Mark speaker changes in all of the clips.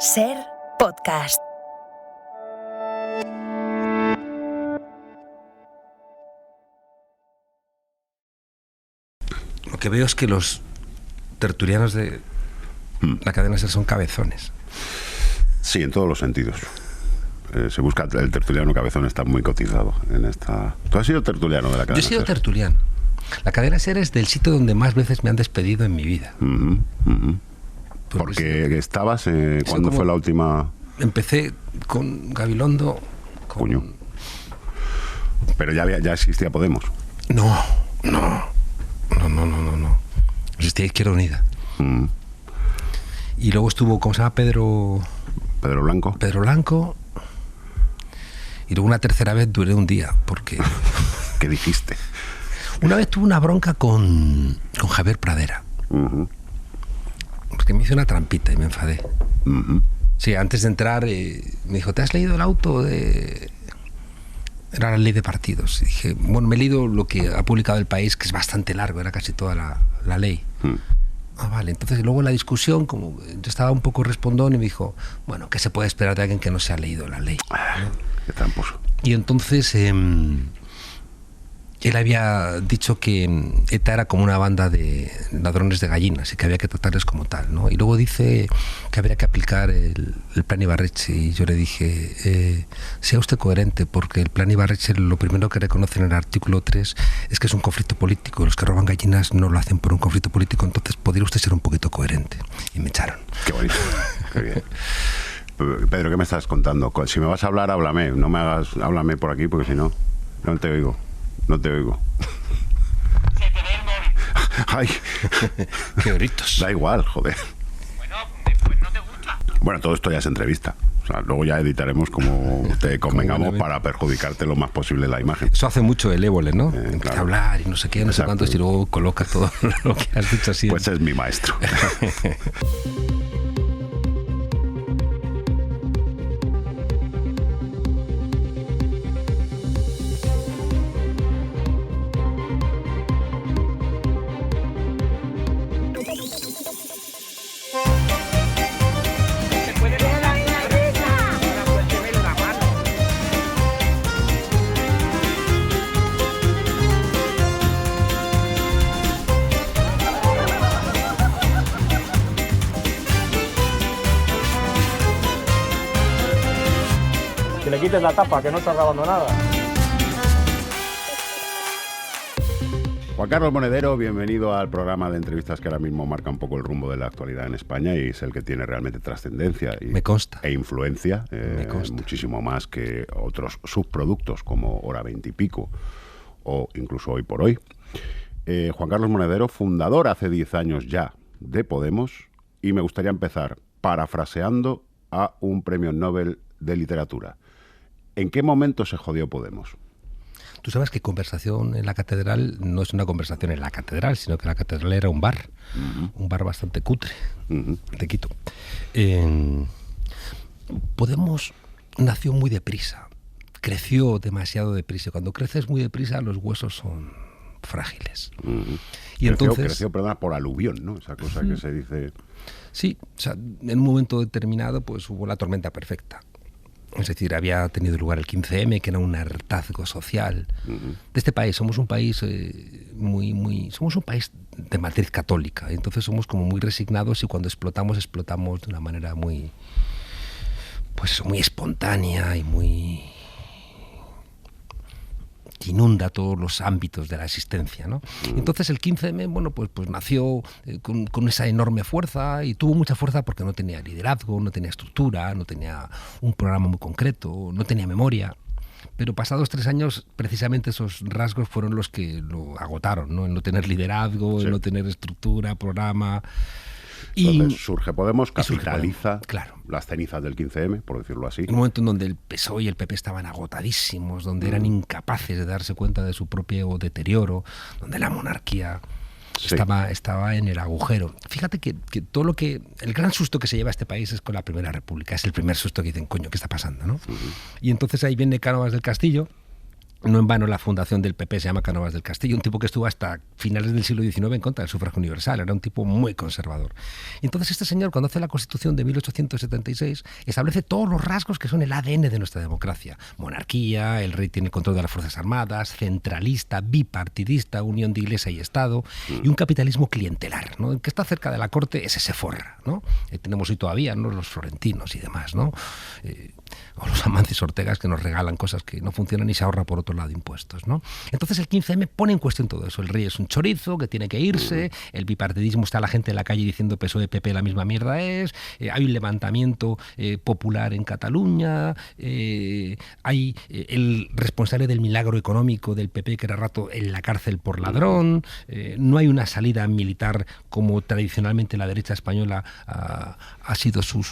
Speaker 1: Ser podcast.
Speaker 2: Lo que veo es que los tertulianos de la cadena SER son cabezones.
Speaker 3: Sí, en todos los sentidos. Se busca el tertuliano cabezón, está muy cotizado en esta... ¿Tú has sido tertuliano de la cadena SER?
Speaker 2: Yo he sido tertuliano. La cadena SER es del sitio donde más veces me han despedido en mi vida.
Speaker 3: Porque estabas... ¿Cuándo fue la última...?
Speaker 2: Empecé con Gabilondo...
Speaker 3: Coño. Pero ya existía Podemos.
Speaker 2: No. Existía Izquierda Unida. Y luego estuvo, ¿cómo se llama? Pedro Blanco. Y luego una tercera vez duré un día, porque...
Speaker 3: ¿Qué dijiste?
Speaker 2: Una vez tuve una bronca con Javier Pradera. Porque me hizo una trampita y me enfadé. Sí, antes de entrar me dijo, ¿te has leído el auto de...? Era la ley de partidos. Y dije, bueno, me he leído lo que ha publicado El País, que es bastante largo, era casi toda la ley. Ah, vale. Entonces luego en la discusión, como yo estaba un poco respondón, y me dijo, bueno, ¿qué se puede esperar de alguien que no se ha leído la ley?
Speaker 3: Qué tramposo.
Speaker 2: Y entonces él había dicho que ETA era como una banda de ladrones de gallinas y que había que tratarles como tal, ¿no? Y luego dice que habría que aplicar el plan Ibarretxe, y yo le dije, sea usted coherente, porque el plan Ibarretxe lo primero que reconoce en el artículo 3 es que es un conflicto político. Los que roban gallinas no lo hacen por un conflicto político, entonces podría usted ser un poquito coherente. Y me echaron.
Speaker 3: Qué bonito. Qué bien. Pedro, ¿qué me estás contando? Si me vas a hablar, háblame. No me hagas, háblame por aquí, porque si no, no te oigo. No te oigo.
Speaker 4: Se te ve el móvil.
Speaker 3: Ay.
Speaker 2: Qué gritos.
Speaker 3: Da igual, joder.
Speaker 4: Bueno, pues no te gusta.
Speaker 3: Bueno, todo esto ya es entrevista. O sea, luego ya editaremos como te convengamos para perjudicarte lo más posible la imagen.
Speaker 2: Eso hace mucho el Évole, ¿no? Empieza
Speaker 3: claro.
Speaker 2: a hablar y no sé qué, no sé cuántos, y luego coloca todo lo que has dicho así.
Speaker 3: Pues es mi maestro.
Speaker 5: Que le quites la tapa, que no está grabando nada.
Speaker 3: Juan Carlos Monedero, bienvenido al programa de entrevistas que ahora mismo marca un poco el rumbo de la actualidad en España y es el que tiene realmente trascendencia
Speaker 2: Me consta.
Speaker 3: E influencia,
Speaker 2: Me consta.
Speaker 3: muchísimo más que otros subproductos como Hora 20 y pico o incluso Hoy por Hoy. Juan Carlos Monedero, fundador hace 10 años ya de Podemos, y me gustaría empezar parafraseando a un premio Nobel de literatura. ¿En qué momento se jodió Podemos?
Speaker 2: Tú sabes que conversación en la catedral no es una conversación en la catedral, sino que la catedral era un bar bastante cutre, de Quito. Podemos nació muy deprisa, creció demasiado deprisa. Cuando creces muy deprisa, los huesos son frágiles. Y
Speaker 3: creció, perdona, por aluvión, ¿no? Esa cosa que se dice...
Speaker 2: Sí, o sea, en un momento determinado pues hubo la tormenta perfecta. Es decir, había tenido lugar el 15M, que era un hartazgo social de este país. Somos un país somos un país de matriz católica. Entonces somos como muy resignados y cuando explotamos de una manera muy espontánea y muy... que inunda todos los ámbitos de la existencia, ¿no? Entonces el 15M, bueno, pues nació con esa enorme fuerza, y tuvo mucha fuerza porque no tenía liderazgo, no tenía estructura, no tenía un programa muy concreto, no tenía memoria. Pero pasados 3 años, precisamente esos rasgos fueron los que lo agotaron, ¿no? El no tener liderazgo, el no tener estructura, programa...
Speaker 3: Entonces surge Podemos, capitaliza
Speaker 2: claro.
Speaker 3: las cenizas del 15M, por decirlo así.
Speaker 2: En un momento en donde el PSOE y el PP estaban agotadísimos, donde eran incapaces de darse cuenta de su propio deterioro, donde la monarquía estaba en el agujero. Fíjate que todo lo que... El gran susto que se lleva este país es con la Primera República. Es el primer susto que dicen, coño, ¿qué está pasando, no? Y entonces ahí viene Cánovas del Castillo No en vano la fundación del PP se llama Cánovas del Castillo, un tipo que estuvo hasta finales del siglo XIX en contra del sufragio universal, era un tipo muy conservador. Y entonces este señor, cuando hace la Constitución de 1876, establece todos los rasgos que son el ADN de nuestra democracia. Monarquía, el rey tiene el control de las Fuerzas Armadas, centralista, bipartidista, unión de Iglesia y Estado, y un capitalismo clientelar, ¿no? El que está cerca de la corte, ese se forra, ¿no? Tenemos hoy todavía, ¿no?, los florentinos y demás, ¿no? O los Amancis Ortegas que nos regalan cosas que no funcionan y se ahorra por otro lado impuestos, ¿no? Entonces el 15M pone en cuestión todo eso. El rey es un chorizo que tiene que irse, el bipartidismo, está la gente en la calle diciendo PSOE, PP la misma mierda es, hay un levantamiento popular en Cataluña, hay el responsable del milagro económico del PP que era rato en la cárcel por ladrón, no hay una salida militar como tradicionalmente la derecha española ha sido su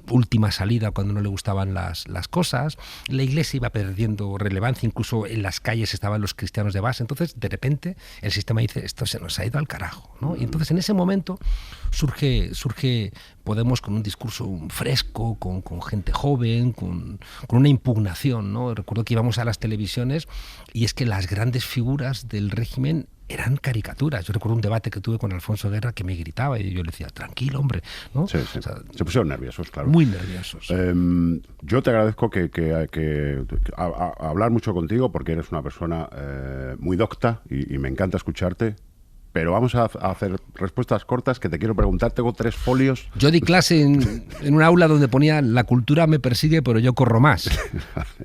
Speaker 2: última salida cuando no le gustaban las cosas. La Iglesia iba perdiendo relevancia, incluso en las calles estaban los cristianos de base. Entonces, de repente, el sistema dice, esto se nos ha ido al carajo, ¿no? Y entonces, en ese momento, surge Podemos con un discurso fresco, con gente joven, con una impugnación, ¿no? Recuerdo que íbamos a las televisiones y es que las grandes figuras del régimen eran caricaturas. Yo recuerdo un debate que tuve con Alfonso Guerra que me gritaba y yo le decía, tranquilo, hombre, ¿no?
Speaker 3: Sí, sí. O sea, se pusieron nerviosos, claro.
Speaker 2: Muy nerviosos.
Speaker 3: Yo te agradezco que hablar mucho contigo porque eres una persona muy docta y me encanta escucharte. Pero vamos a hacer respuestas cortas que te quiero preguntar. Tengo 3 folios.
Speaker 2: Yo di clase en un aula donde ponía la cultura me persigue, pero yo corro más.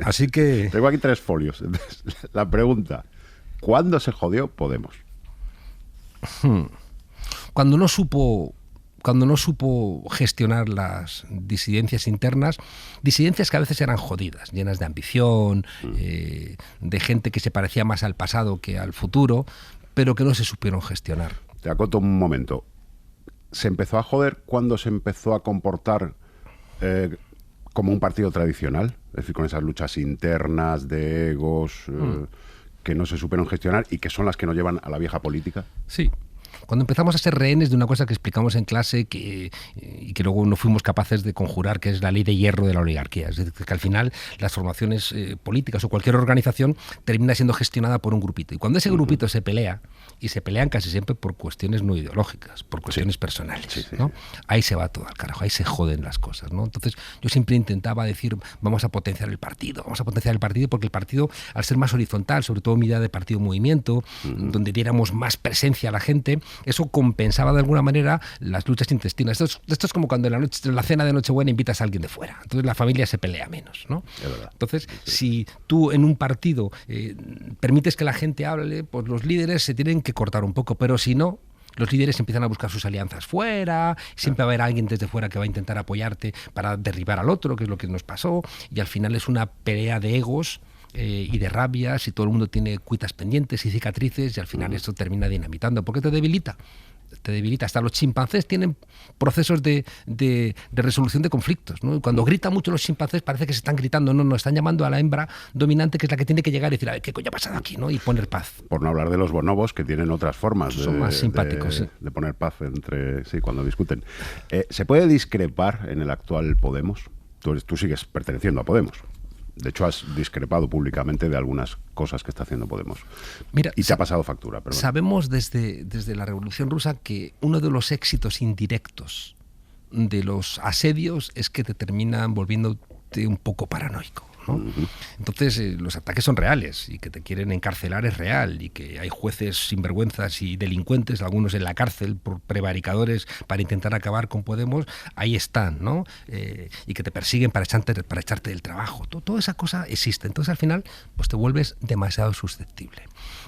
Speaker 2: Así que...
Speaker 3: Tengo aquí 3 folios. Entonces, la pregunta, ¿cuándo se jodió Podemos?
Speaker 2: Cuando no supo gestionar las disidencias internas, disidencias que a veces eran jodidas, llenas de ambición, de gente que se parecía más al pasado que al futuro, pero que no se supieron gestionar.
Speaker 3: Te acoto un momento. ¿Se empezó a joder cuando se empezó a comportar como un partido tradicional? Es decir, con esas luchas internas de egos que no se supieron gestionar y que son las que nos llevan a la vieja política.
Speaker 2: Sí. Cuando empezamos a ser rehenes de una cosa que explicamos en clase y que luego no fuimos capaces de conjurar, que es la ley de hierro de la oligarquía. Es decir, que al final las formaciones políticas o cualquier organización termina siendo gestionada por un grupito. Y cuando ese grupito se pelea, y se pelean casi siempre por cuestiones no ideológicas, por cuestiones personales, ¿no? Ahí se va todo al carajo, ahí se joden las cosas, ¿no? Entonces yo siempre intentaba decir, vamos a potenciar el partido porque el partido, al ser más horizontal, sobre todo mi idea de partido-movimiento, donde diéramos más presencia a la gente, eso compensaba de alguna manera las luchas intestinas. Esto es como cuando en la cena de Nochebuena invitas a alguien de fuera. Entonces la familia se pelea menos, ¿no? Entonces, si tú en un partido permites que la gente hable, pues los líderes se tienen que cortar un poco, pero si no, los líderes empiezan a buscar sus alianzas fuera, siempre va a haber alguien desde fuera que va a intentar apoyarte para derribar al otro, que es lo que nos pasó, y al final es una pelea de egos y de rabias, y todo el mundo tiene cuitas pendientes y cicatrices, y al final esto termina dinamitando, porque te debilita. Hasta los chimpancés tienen procesos de resolución de conflictos, ¿no? Cuando gritan mucho los chimpancés parece que se están gritando, no, están llamando a la hembra dominante, que es la que tiene que llegar y decir, a ver, ¿qué coño ha pasado aquí? ¿No? Y poner paz.
Speaker 3: Por no hablar de los bonobos, que tienen otras formas
Speaker 2: son más simpáticos,
Speaker 3: de poner paz cuando discuten. ¿Se puede discrepar en el actual Podemos? Tú sigues perteneciendo a Podemos. De hecho, has discrepado públicamente de algunas cosas que está haciendo Podemos.
Speaker 2: Mira,
Speaker 3: y te ha pasado factura. Perdón.
Speaker 2: Sabemos desde la Revolución Rusa que uno de los éxitos indirectos de los asedios es que te terminan volviéndote un poco paranoico, ¿no? Entonces los ataques son reales y que te quieren encarcelar es real y que hay jueces sinvergüenzas y delincuentes, algunos en la cárcel por prevaricadores para intentar acabar con Podemos, ahí están, ¿no? Y que te persiguen para echarte del trabajo. Toda esa cosa existe. Entonces al final pues te vuelves demasiado susceptible.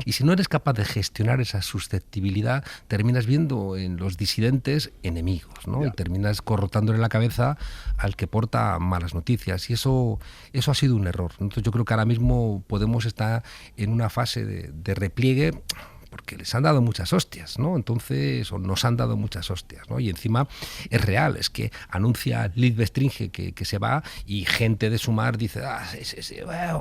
Speaker 2: Y si no eres capaz de gestionar esa susceptibilidad, terminas viendo en los disidentes enemigos, ¿no? Y terminas corrotándole la cabeza al que porta malas noticias. Y eso ha sido un error. Entonces yo creo que ahora mismo Podemos está en una fase de repliegue porque les han dado muchas hostias, ¿no? Entonces, o nos han dado muchas hostias, ¿no? Y encima es real, es que anuncia Liz Bestringe que se va y gente de Sumar dice,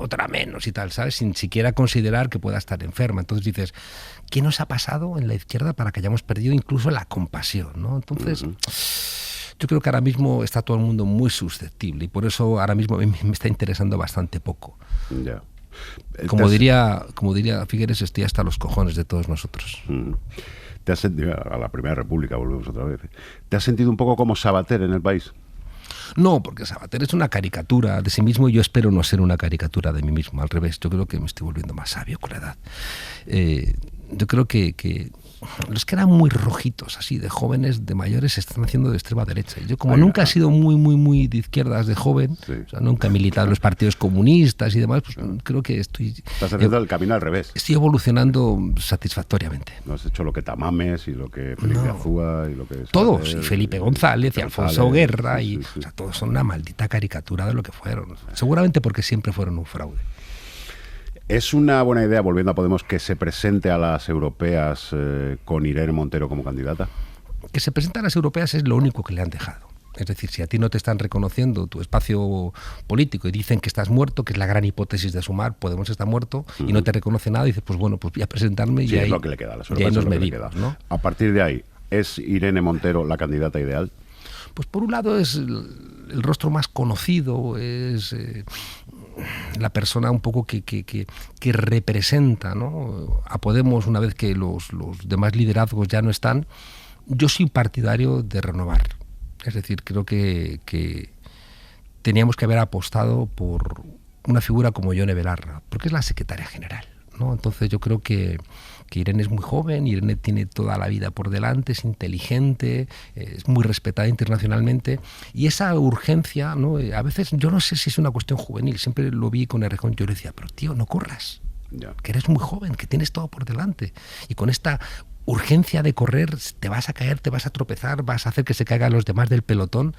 Speaker 2: otra menos y tal, ¿sabes? Sin siquiera considerar que pueda estar enferma. Entonces dices, ¿qué nos ha pasado en la izquierda para que hayamos perdido incluso la compasión, ¿no? Entonces... Yo creo que ahora mismo está todo el mundo muy susceptible y por eso ahora mismo me está interesando bastante poco.
Speaker 3: Ya.
Speaker 2: Como diría Figueres, estoy hasta los cojones de todos nosotros.
Speaker 3: ¿Te has sentido, a la Primera República volvemos otra vez, ¿te has sentido un poco como Sabater en El País?
Speaker 2: No, porque Sabater es una caricatura de sí mismo y yo espero no ser una caricatura de mí mismo. Al revés, yo creo que me estoy volviendo más sabio con la edad. Yo creo que los que eran muy rojitos, así, de jóvenes, de mayores, se están haciendo de extrema derecha. Y yo, como nunca he sido muy de izquierdas de joven, o sea, nunca he militado en los partidos comunistas y demás, pues creo que
Speaker 3: estás haciendo el camino al revés.
Speaker 2: Estoy evolucionando satisfactoriamente.
Speaker 3: No has hecho lo que Tamames y lo que Felipe Azúa y lo que...
Speaker 2: Todos, y Felipe González y Alfonso Guerra, o sea, todos son una maldita caricatura de lo que fueron. Seguramente porque siempre fueron un fraude.
Speaker 3: ¿Es una buena idea, volviendo a Podemos, que se presente a las europeas con Irene Montero como candidata?
Speaker 2: Que se presente a las europeas es lo único que le han dejado. Es decir, si a ti no te están reconociendo tu espacio político y dicen que estás muerto, que es la gran hipótesis de Sumar, Podemos está muerto, y no te reconoce nada, y dices, pues bueno, pues voy a presentarme y ahí,
Speaker 3: es lo que le queda a las
Speaker 2: y ahí nos medimos, ¿no?
Speaker 3: A partir de ahí, ¿es Irene Montero la candidata ideal?
Speaker 2: Pues por un lado es el rostro más conocido, es la persona un poco que representa, ¿no?, a Podemos una vez que los demás liderazgos ya no están. Yo soy partidario de renovar. Es decir, creo que teníamos que haber apostado por una figura como Yone Belarra, porque es la secretaria general, ¿no? Entonces yo creo que Irene es muy joven, Irene tiene toda la vida por delante, es inteligente, es muy respetada internacionalmente, y esa urgencia, ¿no?, a veces yo no sé si es una cuestión juvenil, siempre lo vi con Errejón, yo le decía, pero tío, no corras, que eres muy joven, que tienes todo por delante, y con esta urgencia de correr te vas a caer, te vas a tropezar, vas a hacer que se caigan los demás del pelotón,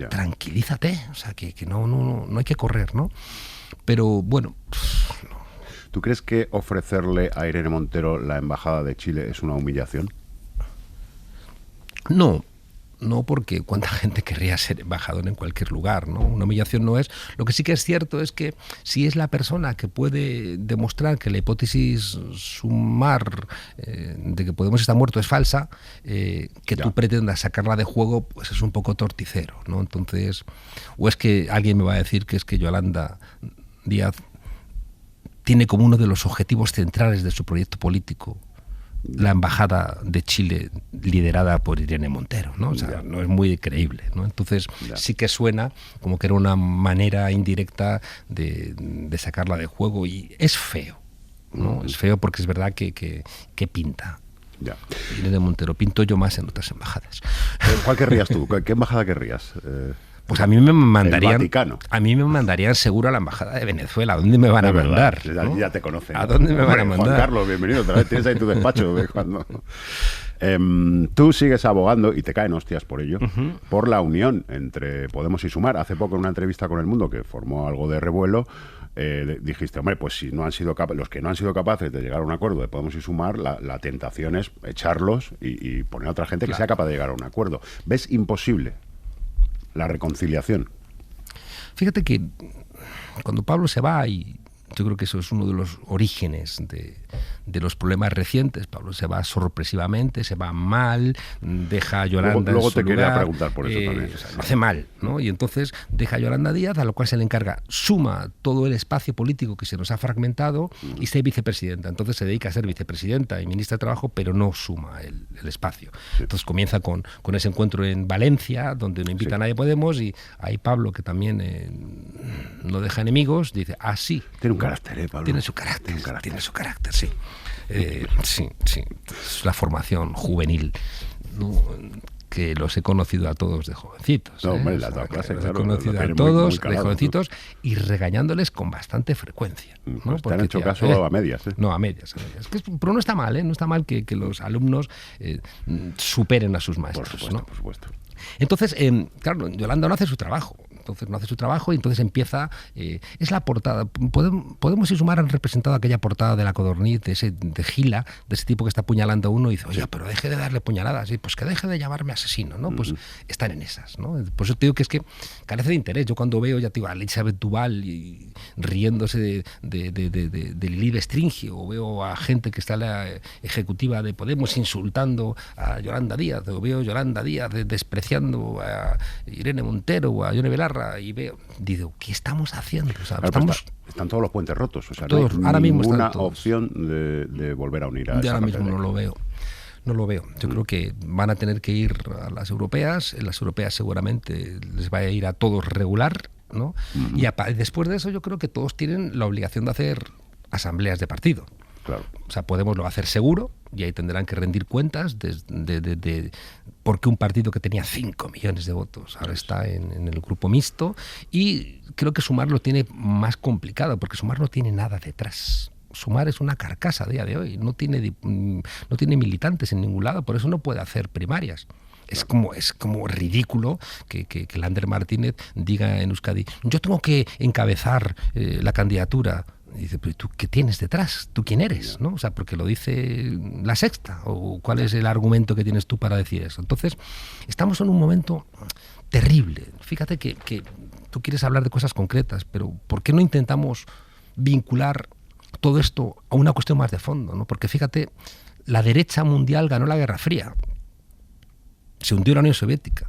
Speaker 2: tranquilízate, o sea, que no hay que correr, ¿no? Pero bueno, no.
Speaker 3: ¿Tú crees que ofrecerle a Irene Montero la embajada de Chile es una humillación?
Speaker 2: No, porque cuánta gente querría ser embajador en cualquier lugar, ¿no? Una humillación no es. Lo que sí que es cierto es que si es la persona que puede demostrar que la hipótesis Sumar de que Podemos estar muerto es falsa, que tú pretendas sacarla de juego, pues es un poco torticero, ¿no? Entonces, o es que alguien me va a decir que es que Yolanda Díaz tiene como uno de los objetivos centrales de su proyecto político la embajada de Chile liderada por Irene Montero, ¿no? O sea, no es muy creíble, ¿no? Entonces sí que suena como que era una manera indirecta de sacarla de juego, y es feo, ¿no? Es feo porque es verdad que pinta. Irene Montero, pinto yo más en otras embajadas.
Speaker 3: ¿Cuál querrías tú? ¿Qué embajada querrías?
Speaker 2: Pues a mí me mandarían.
Speaker 3: El Vaticano.
Speaker 2: A mí me mandarían seguro a la embajada de Venezuela. ¿A dónde me van a mandar? ¿No?
Speaker 3: Ya te conocen.
Speaker 2: ¿A dónde me van a mandar?
Speaker 3: Juan Carlos, bienvenido. Otra vez tienes ahí tu despacho. Tú sigues abogando, y te caen hostias por ello, por la unión entre Podemos y Sumar. Hace poco, en una entrevista con El Mundo, que formó algo de revuelo, dijiste, hombre, pues si no han sido los que no han sido capaces de llegar a un acuerdo de Podemos y Sumar, la tentación es echarlos y poner a otra gente que sea capaz de llegar a un acuerdo. ¿Ves imposible la reconciliación?
Speaker 2: Fíjate que cuando Pablo se va, y yo creo que eso es uno de los orígenes de los problemas recientes. Pablo se va sorpresivamente, se va mal, deja a Yolanda
Speaker 3: luego
Speaker 2: en su
Speaker 3: te quería
Speaker 2: lugar,
Speaker 3: preguntar por eso también.
Speaker 2: O sea, lo hace mal, ¿no? Y entonces deja a Yolanda Díaz, a lo cual se le encarga, suma todo el espacio político que se nos ha fragmentado y ser vicepresidenta. Entonces se dedica a ser vicepresidenta y ministra de Trabajo, pero no suma el espacio. Entonces comienza con ese encuentro en Valencia, donde no invita a nadie Podemos, y ahí Pablo, que también no deja enemigos, dice, sí.
Speaker 3: Tiene un carácter, Pablo.
Speaker 2: Tiene su carácter, sí. Sí. Es la formación juvenil, ¿no?, que los he conocido a todos de jovencitos.
Speaker 3: No, hombre, la clase,
Speaker 2: los
Speaker 3: claro,
Speaker 2: he conocido a todos de jovencitos, y regañándoles con bastante frecuencia, ¿no?
Speaker 3: Pues te han hecho caso a medias.
Speaker 2: No, a medias. Pero no está mal, no está mal que los alumnos superen a sus maestros.
Speaker 3: Por supuesto.
Speaker 2: Entonces, claro, Yolanda no hace su trabajo. Y entonces empieza, es la portada. Podemos y Sumar han representado aquella portada de La Codorniz, de Gila, de ese tipo que está apuñalando a uno y dice, oye, pero deje de darle puñaladas, y pues que deje de llamarme asesino, ¿no? Pues están en esas, ¿no? Por eso te digo que es que carece de interés. Yo cuando veo, ya te digo, a Elizabeth Duval y riéndose de Lili Bestringio, o veo a gente que está en la ejecutiva de Podemos insultando a Yolanda Díaz, o veo a Yolanda Díaz despreciando a Irene Montero o a Yone Belarra, tierra y veo, digo, ¿qué estamos haciendo? O sea,
Speaker 3: Claro, pues están todos los puentes rotos, o sea,
Speaker 2: todos,
Speaker 3: no hay
Speaker 2: ahora mismo están
Speaker 3: ninguna
Speaker 2: todos.
Speaker 3: opción de volver a unir a
Speaker 2: Yo
Speaker 3: esa
Speaker 2: ahora
Speaker 3: parte
Speaker 2: mismo
Speaker 3: de-
Speaker 2: no lo veo. No lo veo. Yo creo que van a tener que ir a las europeas. En las europeas seguramente les va a ir a todos regular, ¿no? Y después de eso yo creo que todos tienen la obligación de hacer asambleas de partido.
Speaker 3: Claro.
Speaker 2: O sea, Podemos lo va a hacer seguro y ahí tendrán que rendir cuentas de por qué un partido que tenía 5 millones de votos ahora está en el grupo mixto, y creo que Sumar lo tiene más complicado porque Sumar no tiene nada detrás. Sumar es una carcasa a día de hoy, no tiene militantes en ningún lado, por eso no puede hacer primarias. Es como ridículo que Lander Martínez diga en Euskadi, yo tengo que encabezar la candidatura. Y dice, pero ¿tú qué tienes detrás? ¿Tú quién eres? ¿No? O sea, porque lo dice La Sexta. ¿O cuál es el argumento que tienes tú para decir eso? Entonces, estamos en un momento terrible. Fíjate que tú quieres hablar de cosas concretas, pero ¿por qué no intentamos vincular todo esto a una cuestión más de fondo, ¿no? Porque fíjate, la derecha mundial ganó la Guerra Fría. Se hundió la Unión Soviética.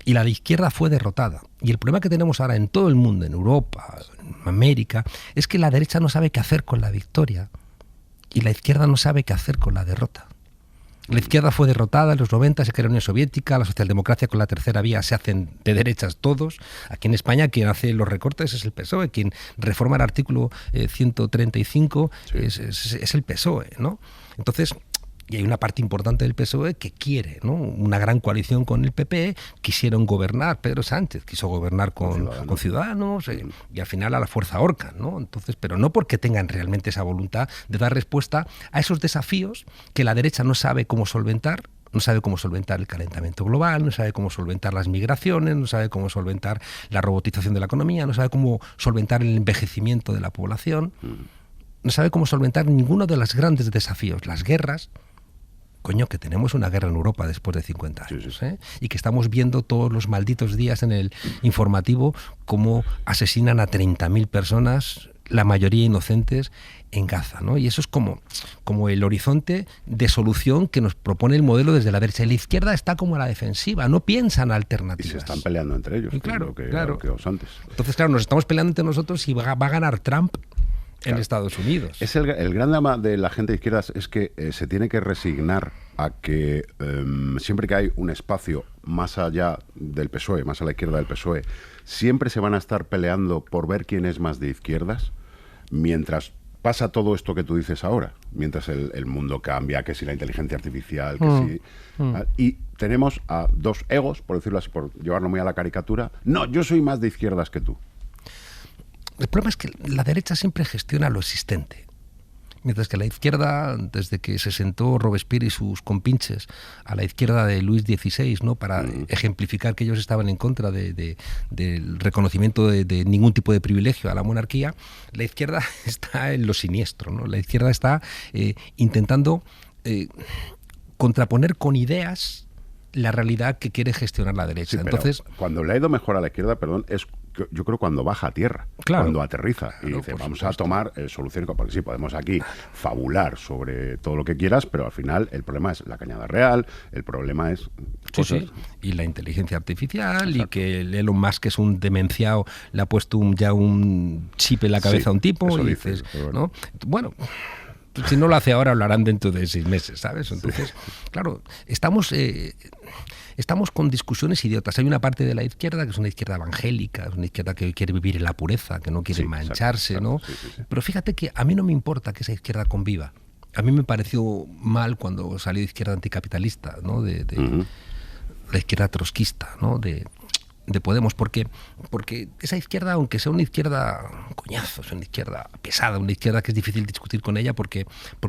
Speaker 2: Y la de izquierda fue derrotada. Y el problema que tenemos ahora en todo el mundo, en Europa, en América, es que la derecha no sabe qué hacer con la victoria y la izquierda no sabe qué hacer con la derrota. La izquierda fue derrotada en los 90, se creó la Unión Soviética, la socialdemocracia con la tercera vía se hacen de derechas todos. Aquí en España quien hace los recortes es el PSOE, quien reforma el artículo 135
Speaker 3: Sí.
Speaker 2: es el PSOE, ¿no? Entonces, y hay una parte importante del PSOE que quiere, ¿no? Una gran coalición con el PP, quisieron gobernar, Pedro Sánchez quiso gobernar con Ciudadanos y al final a la fuerza ahorcan, ¿no? Entonces, pero no porque tengan realmente esa voluntad de dar respuesta a esos desafíos que la derecha no sabe cómo solventar. No sabe cómo solventar el calentamiento global, no sabe cómo solventar las migraciones, no sabe cómo solventar la robotización de la economía, no sabe cómo solventar el envejecimiento de la población, no sabe cómo solventar ninguno de los grandes desafíos, las guerras. Coño, que tenemos una guerra en Europa después de 50 años,
Speaker 3: Sí, sí.
Speaker 2: ¿eh? Y que estamos viendo todos los malditos días en el informativo cómo asesinan a 30.000 personas, la mayoría inocentes, en Gaza, ¿no? Y eso es como el horizonte de solución que nos propone el modelo desde la derecha. Y la izquierda está como a la defensiva, no piensan
Speaker 3: Y
Speaker 2: alternativas.
Speaker 3: se están peleando entre ellos,
Speaker 2: Y
Speaker 3: que es
Speaker 2: claro,
Speaker 3: lo que,
Speaker 2: claro.
Speaker 3: lo que os antes.
Speaker 2: Entonces, claro, nos estamos peleando entre nosotros y va a ganar Trump en Estados Unidos.
Speaker 3: Es el gran drama de la gente de izquierdas es que se tiene que resignar a que siempre que hay un espacio más allá del PSOE, más a la izquierda del PSOE, siempre se van a estar peleando por ver quién es más de izquierdas, mientras pasa todo esto que tú dices ahora, mientras el mundo cambia, que si la inteligencia artificial, que si... Y tenemos a dos egos, por decirlo así, por llevarlo muy a la caricatura. No, yo soy más de izquierdas que tú.
Speaker 2: El problema es que la derecha siempre gestiona lo existente, mientras que la izquierda, desde que se sentó Robespierre y sus compinches a la izquierda de Luis XVI, ¿no? Para ejemplificar que ellos estaban en contra del reconocimiento de ningún tipo de privilegio a la monarquía, la izquierda está en lo siniestro, ¿no? La izquierda está intentando contraponer con ideas la realidad que quiere gestionar la derecha.
Speaker 3: Sí, pero
Speaker 2: Entonces,
Speaker 3: cuando le ha ido mejor a la izquierda, perdón, es yo creo cuando baja a tierra,
Speaker 2: Claro.
Speaker 3: cuando aterriza y
Speaker 2: Claro,
Speaker 3: dice,
Speaker 2: por
Speaker 3: vamos
Speaker 2: supuesto.
Speaker 3: a tomar soluciones, porque sí, podemos aquí fabular sobre todo lo que quieras, pero al final el problema es la cañada real, el problema es
Speaker 2: sí,
Speaker 3: cosas...
Speaker 2: sí. Y la inteligencia artificial, y que el Elon Musk, que es un demenciado, le ha puesto ya un chip en la cabeza
Speaker 3: Sí,
Speaker 2: a un tipo,
Speaker 3: eso
Speaker 2: y
Speaker 3: dice,
Speaker 2: dices,
Speaker 3: pero
Speaker 2: ¿no? Bueno, si no lo hace ahora, lo harán dentro de 6 meses, ¿sabes? Entonces, claro, estamos con discusiones idiotas. Hay una parte de la izquierda que es una izquierda evangélica, es una izquierda que quiere vivir en la pureza, que no quiere
Speaker 3: Sí, exacto,
Speaker 2: mancharse,
Speaker 3: exacto,
Speaker 2: ¿no?
Speaker 3: sí, sí, sí.
Speaker 2: Pero fíjate que a mí no me importa que esa izquierda conviva. A mí me pareció mal cuando salió de izquierda anticapitalista, ¿no?
Speaker 3: Ujú.
Speaker 2: La izquierda trotskista, ¿no? de Podemos, porque esa izquierda, aunque sea una izquierda coñazo, es una izquierda pesada, una izquierda que es difícil discutir con ella porque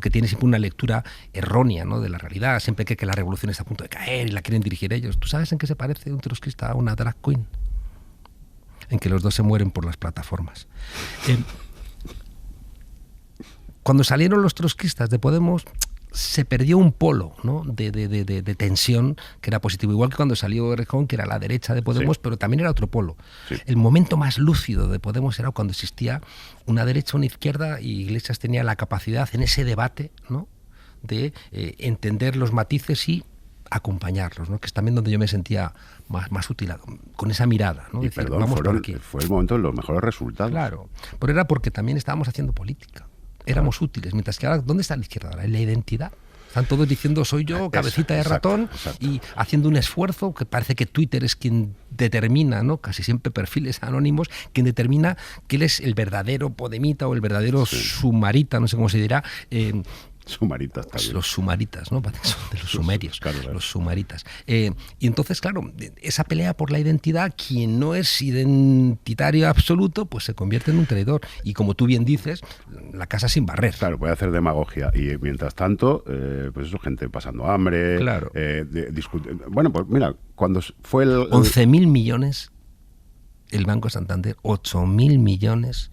Speaker 2: tiene siempre una lectura errónea, ¿no? De la realidad, siempre cree que la revolución está a punto de caer y la quieren dirigir ellos. ¿Tú sabes en qué se parece un trotskista a una drag queen? En que los dos se mueren por las plataformas. Cuando salieron los trotskistas de Podemos, se perdió un polo, ¿no? de tensión que era positivo, igual que cuando salió Errejón, que era la derecha de Podemos,
Speaker 3: Sí.
Speaker 2: pero también era otro polo.
Speaker 3: Sí.
Speaker 2: El momento más lúcido de Podemos era cuando existía una derecha, una izquierda, y Iglesias tenía la capacidad en ese debate, ¿no? De entender los matices y acompañarlos, ¿no? Que es también donde yo me sentía más útil, con esa mirada, ¿no?
Speaker 3: Y
Speaker 2: Decir,
Speaker 3: perdón,
Speaker 2: vamos por aquí.
Speaker 3: fue el momento de los mejores resultados.
Speaker 2: Claro, pero era porque también estábamos haciendo política, éramos útiles, mientras que ahora, ¿dónde está la izquierda ahora? En la identidad. Están todos diciendo soy yo, cabecita de ratón, y haciendo un esfuerzo que parece que Twitter es quien determina, ¿no? Casi siempre perfiles anónimos, quien determina que él es el verdadero podemita o el verdadero sumarita, no sé cómo se dirá.
Speaker 3: Sumaritas también.
Speaker 2: Los sumaritas, ¿no? Son de los sumerios, claro. Los sumaritas. Y entonces, claro, esa pelea por la identidad, quien no es identitario absoluto, pues se convierte en un traidor. Y como tú bien dices, la casa sin barrer.
Speaker 3: Claro, puede hacer demagogia. Y mientras tanto, pues eso, gente pasando hambre.
Speaker 2: Claro.
Speaker 3: Bueno, pues mira, cuando fue el
Speaker 2: 11.000 millones el Banco Santander, 8.000 millones...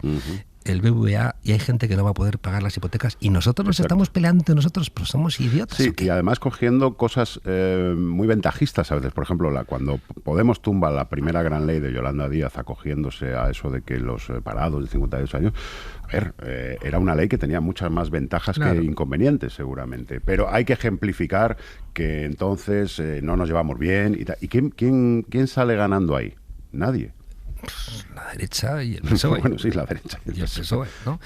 Speaker 2: el BBVA, y hay gente que no va a poder pagar las hipotecas y nosotros nos estamos peleando entre nosotros, pero somos idiotas.
Speaker 3: Sí, y además cogiendo cosas muy ventajistas a veces. Por ejemplo, cuando Podemos tumba la primera gran ley de Yolanda Díaz acogiéndose a eso de que los parados de 58 años, a ver, era una ley que tenía muchas más ventajas que inconvenientes seguramente, pero hay que ejemplificar que entonces no nos llevamos bien. ¿Y quién sale ganando ahí? Nadie.
Speaker 2: La derecha y el PSOE.
Speaker 3: Bueno, sí, la derecha
Speaker 2: y el PSOE, ¿no?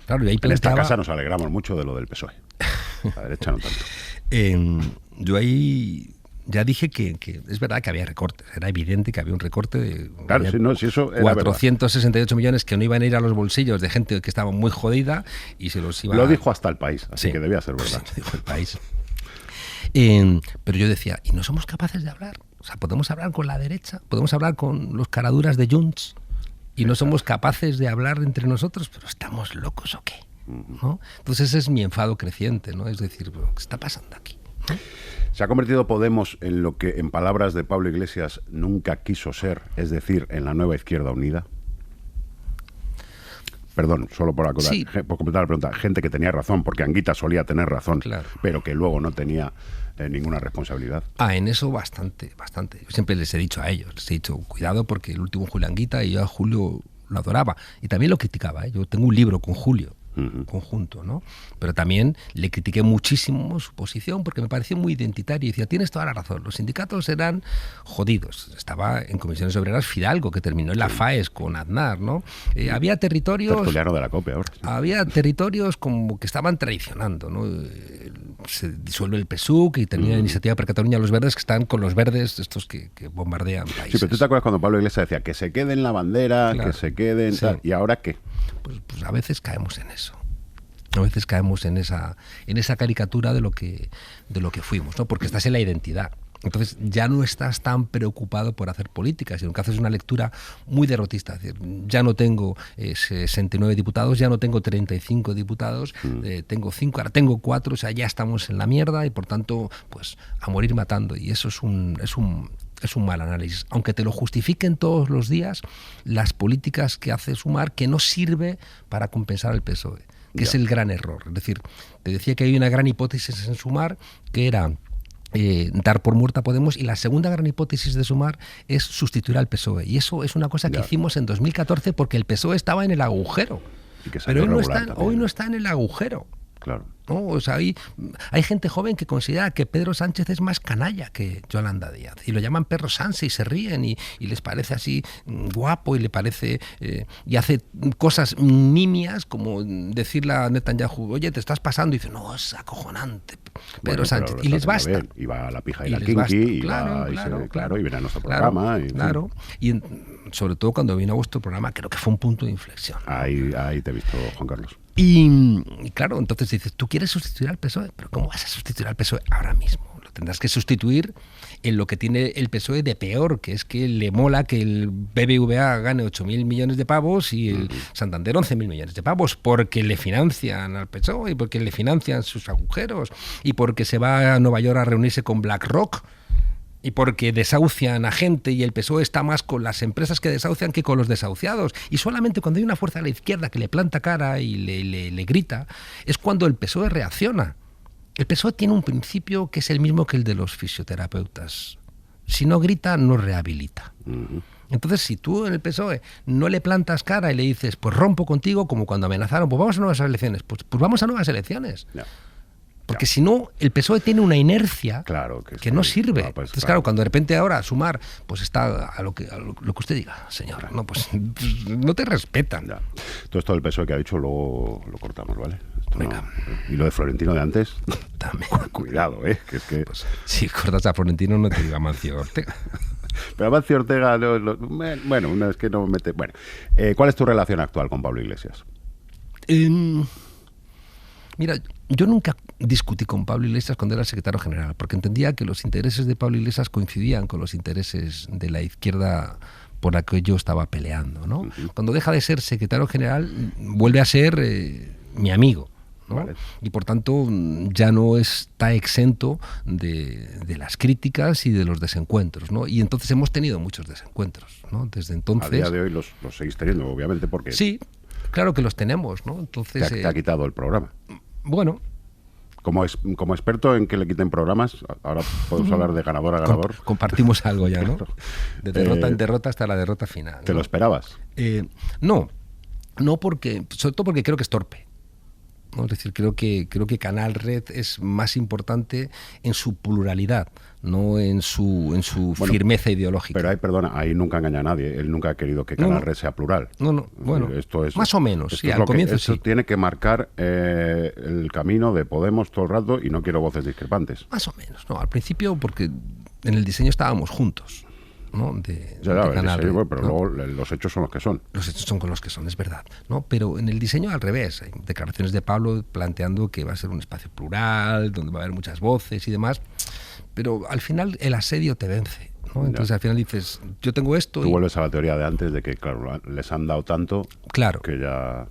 Speaker 3: Claro, y ahí en esta casa nos alegramos mucho de lo del PSOE. La derecha no tanto.
Speaker 2: Yo ahí ya dije que es verdad que había recortes. Era evidente que había un recorte de
Speaker 3: si eso era
Speaker 2: 468 millones que no iban a ir a los bolsillos de gente que estaba muy jodida y se los iba
Speaker 3: Lo dijo hasta El País, así que debía ser verdad.
Speaker 2: Lo dijo El País. Pero yo decía, ¿y no somos capaces de hablar? O sea, podemos hablar con la derecha, podemos hablar con los caraduras de Junts y no somos capaces de hablar entre nosotros, pero ¿estamos locos o qué? ¿No? Entonces ese es mi enfado creciente, ¿no? Es decir, ¿qué está pasando aquí? ¿No?
Speaker 3: Se ha convertido Podemos en lo que, en palabras de Pablo Iglesias, nunca quiso ser, es decir, en la nueva Izquierda Unida. Perdón, solo por completar la pregunta. Gente que tenía razón, porque Anguita solía tener razón, pero que luego no tenía ninguna responsabilidad.
Speaker 2: En eso bastante. Yo siempre les he dicho a ellos, les he dicho, cuidado porque el último Julio Anguita y yo a Julio lo adoraba. Y también lo criticaba, ¿eh? Yo tengo un libro con Julio, conjunto, ¿no? Pero también le critiqué muchísimo su posición porque me pareció muy identitario y decía, tienes toda la razón, los sindicatos eran jodidos. Estaba en Comisiones Obreras Fidalgo, que terminó en la FAES con Aznar, ¿no? Había territorios...
Speaker 3: Tertuliano de la COPE ahora. Sí.
Speaker 2: Había territorios como que estaban traicionando, ¿no? Se disuelve el PSUC y termina la Iniciativa per Cataluña los Verdes, que están con los verdes, estos que bombardean países.
Speaker 3: Sí, pero tú te acuerdas cuando Pablo Iglesias decía que se queden la bandera, que se queden... Sí. ¿Y ahora qué?
Speaker 2: Pues a veces caemos en eso. A veces caemos en esa caricatura de lo que fuimos, ¿no? Porque estás en la identidad. Entonces ya no estás tan preocupado por hacer política, sino que haces una lectura muy derrotista. Es decir, ya no tengo 69 diputados, ya no tengo 35 diputados, tengo 5, ahora tengo 4, o sea, ya estamos en la mierda y por tanto, pues a morir matando. Y eso es un mal análisis. Aunque te lo justifiquen todos los días, las políticas que hace Sumar, que no sirve para compensar al PSOE, que es el gran error. Es decir, te decía que hay una gran hipótesis en Sumar, que era dar por muerta a Podemos, y la segunda gran hipótesis de Sumar es sustituir al PSOE. Y eso es una cosa que hicimos en 2014 porque el PSOE estaba en el agujero. Pero hoy no está en el agujero.
Speaker 3: Claro.
Speaker 2: ¿No? O sea, hay gente joven que considera que Pedro Sánchez es más canalla que Yolanda Díaz y lo llaman perro Sánchez y se ríen y les parece así guapo y le parece y hace cosas nimias como decirle a Netanyahu, oye, te estás pasando, y dice, no, es acojonante Pedro Sánchez, y les basta.
Speaker 3: Bien. Y va a la pija y la kinky,
Speaker 2: claro,
Speaker 3: y viene a nuestro programa.
Speaker 2: Y sobre todo cuando vino a vuestro programa, creo que fue un punto de inflexión.
Speaker 3: Ahí te he visto, Juan Carlos.
Speaker 2: Y claro, entonces dices, tú quieres sustituir al PSOE, pero ¿cómo vas a sustituir al PSOE ahora mismo? Lo tendrás que sustituir en lo que tiene el PSOE de peor, que es que le mola que el BBVA gane 8.000 millones de pavos y el Santander 11.000 millones de pavos, porque le financian al PSOE y porque le financian sus agujeros y porque se va a Nueva York a reunirse con BlackRock y porque desahucian a gente y el PSOE está más con las empresas que desahucian que con los desahuciados. Y solamente cuando hay una fuerza de la izquierda que le planta cara y le grita, es cuando el PSOE reacciona. El PSOE tiene un principio que es el mismo que el de los fisioterapeutas. Si no grita, no rehabilita. Entonces, si tú en el PSOE no le plantas cara y le dices, pues rompo contigo, como cuando amenazaron, pues vamos a nuevas elecciones. Pues vamos a nuevas elecciones. Porque si no, el PSOE tiene una inercia que no sirve.
Speaker 3: Pues,
Speaker 2: entonces, claro, cuando de repente ahora sumar, pues está a lo que usted diga, señor.
Speaker 3: Claro.
Speaker 2: No, pues no te respetan.
Speaker 3: Ya. Todo esto del PSOE que ha dicho, luego lo cortamos, ¿vale? Esto
Speaker 2: Venga.
Speaker 3: Y lo de Florentino de antes,
Speaker 2: También.
Speaker 3: cuidado, que es que...
Speaker 2: Pues, si cortas a Florentino, no te diga Mancio Ortega.
Speaker 3: Pero Amancio Ortega, bueno, una vez que no mete... Bueno, ¿cuál es tu relación actual con Pablo Iglesias?
Speaker 2: Mira, yo nunca discutí con Pablo Iglesias cuando era secretario general, porque entendía que los intereses de Pablo Iglesias coincidían con los intereses de la izquierda por la que yo estaba peleando, ¿no? Cuando deja de ser secretario general, vuelve a ser mi amigo, ¿no?
Speaker 3: Vale.
Speaker 2: Y por tanto ya no está exento de las críticas y de los desencuentros, ¿no? Y entonces hemos tenido muchos desencuentros, ¿no? Desde entonces...
Speaker 3: A día de hoy los seguís teniendo, obviamente, porque
Speaker 2: Sí, claro que los tenemos, ¿no? Entonces...
Speaker 3: te ha quitado el programa.
Speaker 2: Bueno...
Speaker 3: Como experto en que le quiten programas, ahora podemos hablar de ganador a ganador.
Speaker 2: Compartimos algo ya, ¿no? De derrota en derrota hasta la derrota final, ¿no?
Speaker 3: ¿Te lo esperabas?
Speaker 2: No porque, sobre todo porque creo que es torpe, ¿no? Es decir, creo que Canal Red es más importante en su pluralidad, no en su firmeza ideológica.
Speaker 3: Pero ahí nunca engaña a nadie. Él nunca ha querido que Canal Red sea plural.
Speaker 2: No, bueno,
Speaker 3: esto es,
Speaker 2: más o menos,
Speaker 3: esto
Speaker 2: sí,
Speaker 3: es
Speaker 2: al
Speaker 3: lo que-
Speaker 2: comienzo
Speaker 3: esto
Speaker 2: sí.
Speaker 3: tiene que marcar el camino de Podemos todo el rato y no quiero voces discrepantes.
Speaker 2: Más o menos, no, al principio porque en el diseño estábamos juntos, ¿no? De Canal
Speaker 3: Sí,
Speaker 2: Red,
Speaker 3: bueno, pero
Speaker 2: ¿no?
Speaker 3: luego los hechos son los que son.
Speaker 2: Los hechos son con los que son, es verdad, ¿no? Pero en el diseño al revés, hay declaraciones de Pablo planteando que va a ser un espacio plural, donde va a haber muchas voces y demás, pero al final el asedio te vence, ¿no? Entonces
Speaker 3: Ya.
Speaker 2: al final dices, yo tengo esto
Speaker 3: Tú
Speaker 2: y...
Speaker 3: vuelves a la teoría de antes de que, claro, les han dado tanto
Speaker 2: Claro,
Speaker 3: que ya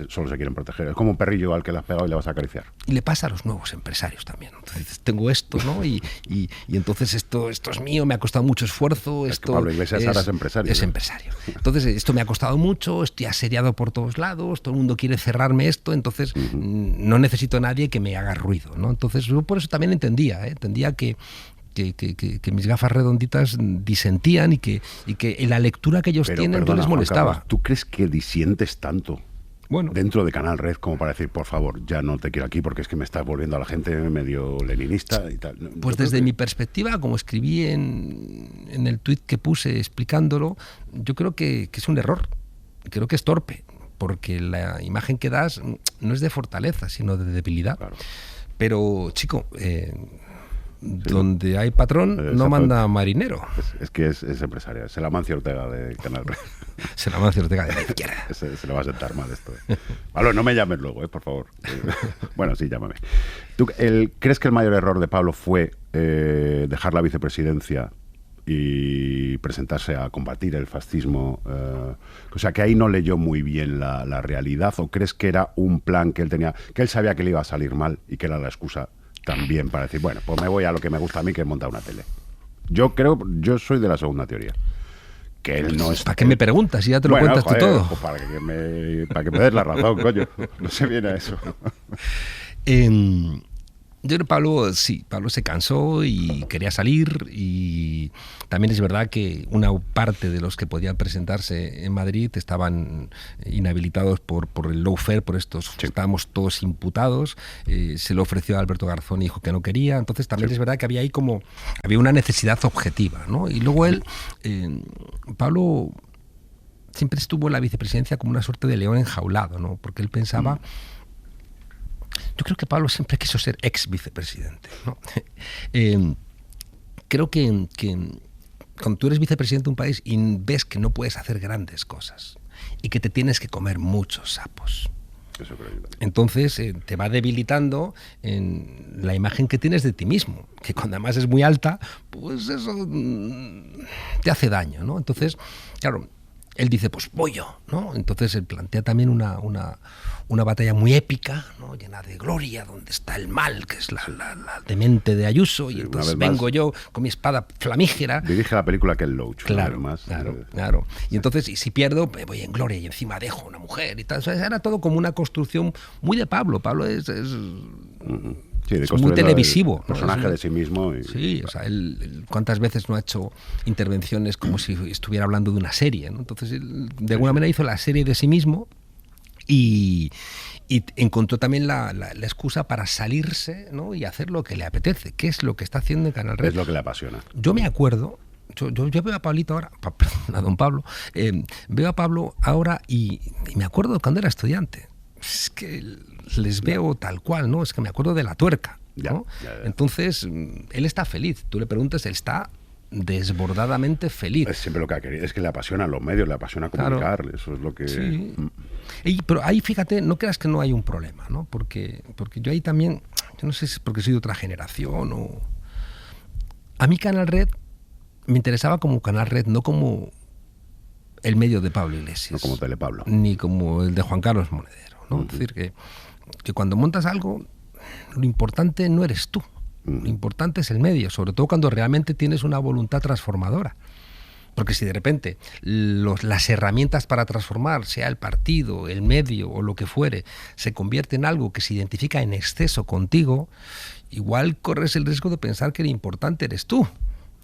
Speaker 3: solo se quieren proteger. Es como un perrillo al que le has pegado y le vas a acariciar.
Speaker 2: y le pasa a los nuevos empresarios también. Entonces dices, tengo esto, ¿no? Y entonces esto es mío, me ha costado mucho esfuerzo.
Speaker 3: Es que
Speaker 2: Esto
Speaker 3: Pablo Iglesias ahora es empresario,
Speaker 2: Es
Speaker 3: ¿no?
Speaker 2: empresario. Entonces esto me ha costado mucho, estoy asediado por todos lados, todo el mundo quiere cerrarme esto, entonces no necesito a nadie que me haga ruido, ¿no? Entonces yo por eso también entendía que mis gafas redonditas disentían y que en la lectura que ellos tienen
Speaker 3: perdona,
Speaker 2: yo les
Speaker 3: Juan
Speaker 2: molestaba.
Speaker 3: Carlos, ¿tú crees que disientes tanto
Speaker 2: Bueno,
Speaker 3: dentro de Canal Red como para decir, por favor, ya no te quiero aquí porque es que me estás volviendo a la gente medio leninista y tal?
Speaker 2: pues
Speaker 3: Yo creo
Speaker 2: desde
Speaker 3: que-
Speaker 2: mi perspectiva, como escribí en el tuit que puse explicándolo, yo creo que es un error, creo que es torpe, porque la imagen que das no es de fortaleza, sino de debilidad.
Speaker 3: Claro.
Speaker 2: Pero, chico, donde hay patrón no
Speaker 3: Exacto.
Speaker 2: manda marinero.
Speaker 3: Es que es empresario, es el Amancio Ortega de Canal Red.
Speaker 2: Se la Mancio Ortega de la izquierda.
Speaker 3: Se le va a sentar mal esto. Pablo, no me llames luego, por favor. Bueno, sí, llámame. ¿Tú, crees que el mayor error de Pablo fue dejar la vicepresidencia y presentarse a combatir el fascismo? O sea, que ahí no leyó muy bien la realidad. ¿O crees que era un plan que él tenía, que él sabía que le iba a salir mal y que era la excusa también para decir, bueno, pues me voy a lo que me gusta a mí, que es montar una tele? Yo soy de la segunda teoría. Que él no es...
Speaker 2: ¿Para qué me preguntas? Si ya te lo
Speaker 3: Bueno,
Speaker 2: cuentas
Speaker 3: joder,
Speaker 2: tú todo.
Speaker 3: pues para que me des la razón, coño. No se viene a eso.
Speaker 2: Yo creo que Pablo se cansó y quería salir, y también es verdad que una parte de los que podían presentarse en Madrid estaban inhabilitados por el lawfare, por estos, estábamos todos imputados, se lo ofreció a Alberto Garzón y dijo que no quería, entonces también es verdad que había ahí había una necesidad objetiva, ¿no? Y luego Pablo siempre estuvo en la vicepresidencia como una suerte de león enjaulado, ¿no? Porque él pensaba... Yo creo que Pablo siempre quiso ser ex vicepresidente, ¿no? Creo que cuando tú eres vicepresidente de un país y ves que no puedes hacer grandes cosas y que te tienes que comer muchos sapos,
Speaker 3: Eso creo yo también.
Speaker 2: entonces te va debilitando en la imagen que tienes de ti mismo, que cuando además es muy alta, pues eso te hace daño, ¿no? Entonces, claro, él dice, pues voy yo, ¿no? Entonces él plantea también una batalla muy épica, ¿no? Llena de gloria, donde está el mal, que es la demente de Ayuso, y
Speaker 3: Sí,
Speaker 2: entonces
Speaker 3: una vez
Speaker 2: vengo
Speaker 3: más.
Speaker 2: yo con mi espada flamígera.
Speaker 3: Dirige la película Ken Loach.
Speaker 2: Claro,
Speaker 3: Además,
Speaker 2: claro. Y entonces, y si pierdo, pues voy en gloria y encima dejo una mujer y tal. O sea, era todo como una construcción muy de Pablo. Pablo es
Speaker 3: Sí, de
Speaker 2: es muy
Speaker 3: construir
Speaker 2: televisivo,
Speaker 3: el
Speaker 2: ¿no?
Speaker 3: personaje de sí mismo.
Speaker 2: Sí, o sea, él cuántas veces no ha hecho intervenciones como si estuviera hablando de una serie, ¿no? Entonces, él, de alguna manera hizo la serie de sí mismo y Y encontró también la excusa para salirse, ¿no? Y hacer lo que le apetece, que es lo que está haciendo en Canal Red.
Speaker 3: Es lo que le apasiona.
Speaker 2: Yo me acuerdo, yo veo a Pablito ahora, perdón, a don Pablo, veo a Pablo ahora y me acuerdo cuando era estudiante. Es que les veo tal cual, ¿no? Es que me acuerdo de la tuerca, ¿no? Ya. Entonces, él está feliz. Tú le preguntas, él está desbordadamente feliz.
Speaker 3: Es siempre lo que ha querido, es que le apasionan los medios, le apasiona comunicar, claro. Eso es lo que...
Speaker 2: Sí. Pero ahí, fíjate, no creas que no hay un problema, ¿no? Porque yo ahí también, yo no sé si es porque soy de otra generación o... A mí Canal Red me interesaba como Canal Red, no como el medio de Pablo Iglesias.
Speaker 3: No como Telepablo.
Speaker 2: Ni como el de Juan Carlos Monedero, ¿no? Es decir, que cuando montas algo, lo importante no eres tú. Lo importante es el medio, sobre todo cuando realmente tienes una voluntad transformadora. Porque si de repente las herramientas para transformar, sea el partido, el medio o lo que fuere, se convierte en algo que se identifica en exceso contigo, igual corres el riesgo de pensar que lo importante eres tú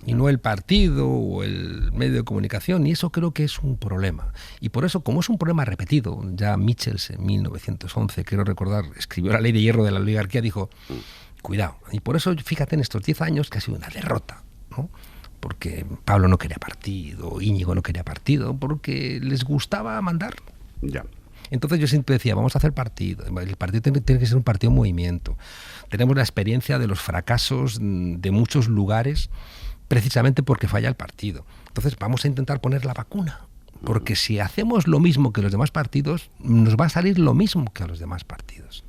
Speaker 2: y no el partido o el medio de comunicación, y eso creo que es un problema. Y por eso, como es un problema repetido, ya Michels en 1911, quiero recordar, escribió la ley de hierro de la oligarquía, dijo... Cuidado. Y por eso, fíjate, en estos 10 años que ha sido una derrota, ¿no? Porque Pablo no quería partido, Íñigo no quería partido, porque les gustaba mandar.
Speaker 3: Ya.
Speaker 2: Entonces yo siempre decía, vamos a hacer partido. El partido tiene que ser un partido en movimiento. Tenemos la experiencia de los fracasos de muchos lugares precisamente porque falla el partido. Entonces vamos a intentar poner la vacuna. Porque si hacemos lo mismo que los demás partidos, nos va a salir lo mismo que a los demás partidos.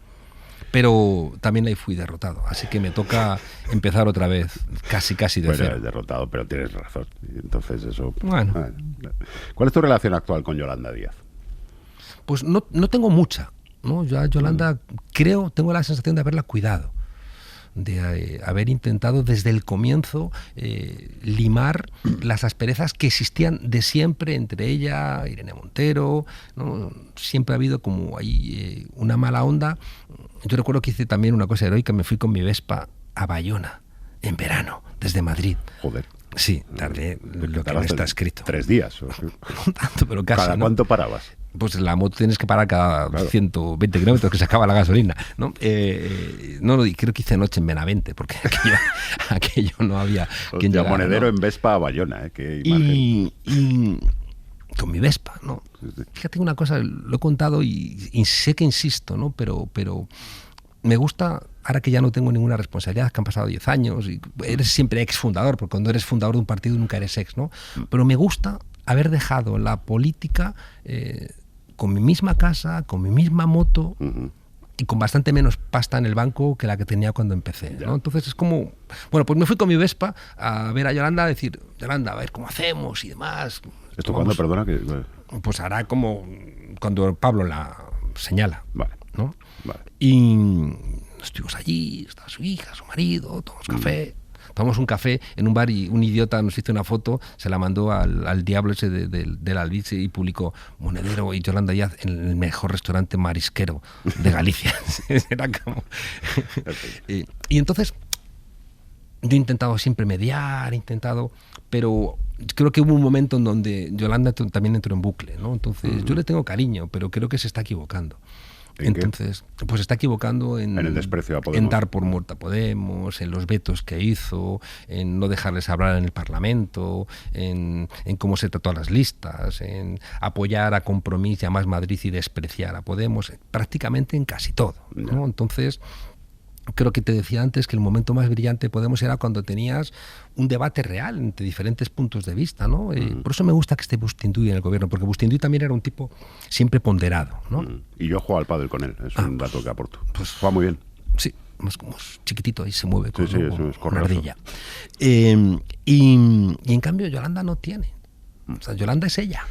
Speaker 2: Pero también ahí fui derrotado, así que me toca empezar otra vez, casi de cero.
Speaker 3: Bueno, derrotado, pero tienes razón. Entonces eso...
Speaker 2: Bueno.
Speaker 3: ¿Cuál es tu relación actual con Yolanda Díaz?
Speaker 2: Pues no tengo mucha, ¿no? Yo a Yolanda tengo la sensación de haberla cuidado, de haber intentado desde el comienzo limar las asperezas que existían de siempre entre ella, Irene Montero, ¿no? Siempre ha habido como ahí una mala onda. Yo recuerdo que hice también una cosa heroica, me fui con mi Vespa a Bayona, en verano, desde Madrid.
Speaker 3: Joder.
Speaker 2: Sí, tardé lo que no está escrito.
Speaker 3: 3 días.
Speaker 2: No tanto, pero casi.
Speaker 3: ¿Cada cuánto parabas?
Speaker 2: Pues la moto tienes que parar cada 120 kilómetros que se acaba la gasolina, ¿no? Creo que hice noche en Benavente, porque aquello no había quien llegara,
Speaker 3: Monedero, ¿no? En Vespa a Bayona, qué imagen.
Speaker 2: Y con mi Vespa, ¿no? Sí. Fíjate una cosa, lo he contado y sé que insisto, ¿no? Pero me gusta, ahora que ya no tengo ninguna responsabilidad, que han pasado 10 años, y eres siempre exfundador, porque cuando eres fundador de un partido nunca eres ex, ¿no? Pero me gusta haber dejado la política con mi misma casa, con mi misma moto y con bastante menos pasta en el banco que la que tenía cuando empecé, ¿no? Entonces es como... Bueno, pues me fui con mi Vespa a ver a Yolanda, a decir, Yolanda, a ver cómo hacemos y demás.
Speaker 3: ¿Esto cuándo, perdona?
Speaker 2: Pues hará como cuando Pablo la señala,
Speaker 3: vale,
Speaker 2: ¿no?
Speaker 3: Vale.
Speaker 2: Y estuvimos allí, estaba su hija, su marido, tomamos café. Tomamos un café en un bar y un idiota nos hizo una foto, se la mandó al diablo ese del Albice y publicó Monedero y Yolanda Díaz en el mejor restaurante marisquero de Galicia. Era como... y entonces yo he intentado siempre mediar, pero creo que hubo un momento en donde Yolanda también entró en bucle, ¿no? Entonces yo le tengo cariño, pero creo que se está equivocando. Entonces, pues está equivocando en
Speaker 3: el desprecio a Podemos,
Speaker 2: en dar por muerta a Podemos, en los vetos que hizo, en no dejarles hablar en el Parlamento, en cómo se trató a las listas, en apoyar a Compromís y a Más Madrid y despreciar a Podemos, prácticamente en casi todo, ¿no? Entonces, creo que te decía antes que el momento más brillante de Podemos era cuando tenías un debate real entre diferentes puntos de vista, ¿no? Por eso me gusta que esté Bustinduy en el gobierno, porque Bustinduy también era un tipo siempre ponderado, ¿no?
Speaker 3: Y yo juego al pádel con él, es un dato que aporto. Pues juega muy bien.
Speaker 2: Sí, más como chiquitito, ahí se mueve con
Speaker 3: es
Speaker 2: una ardilla. Y en cambio Yolanda no tiene. O sea, Yolanda es ella.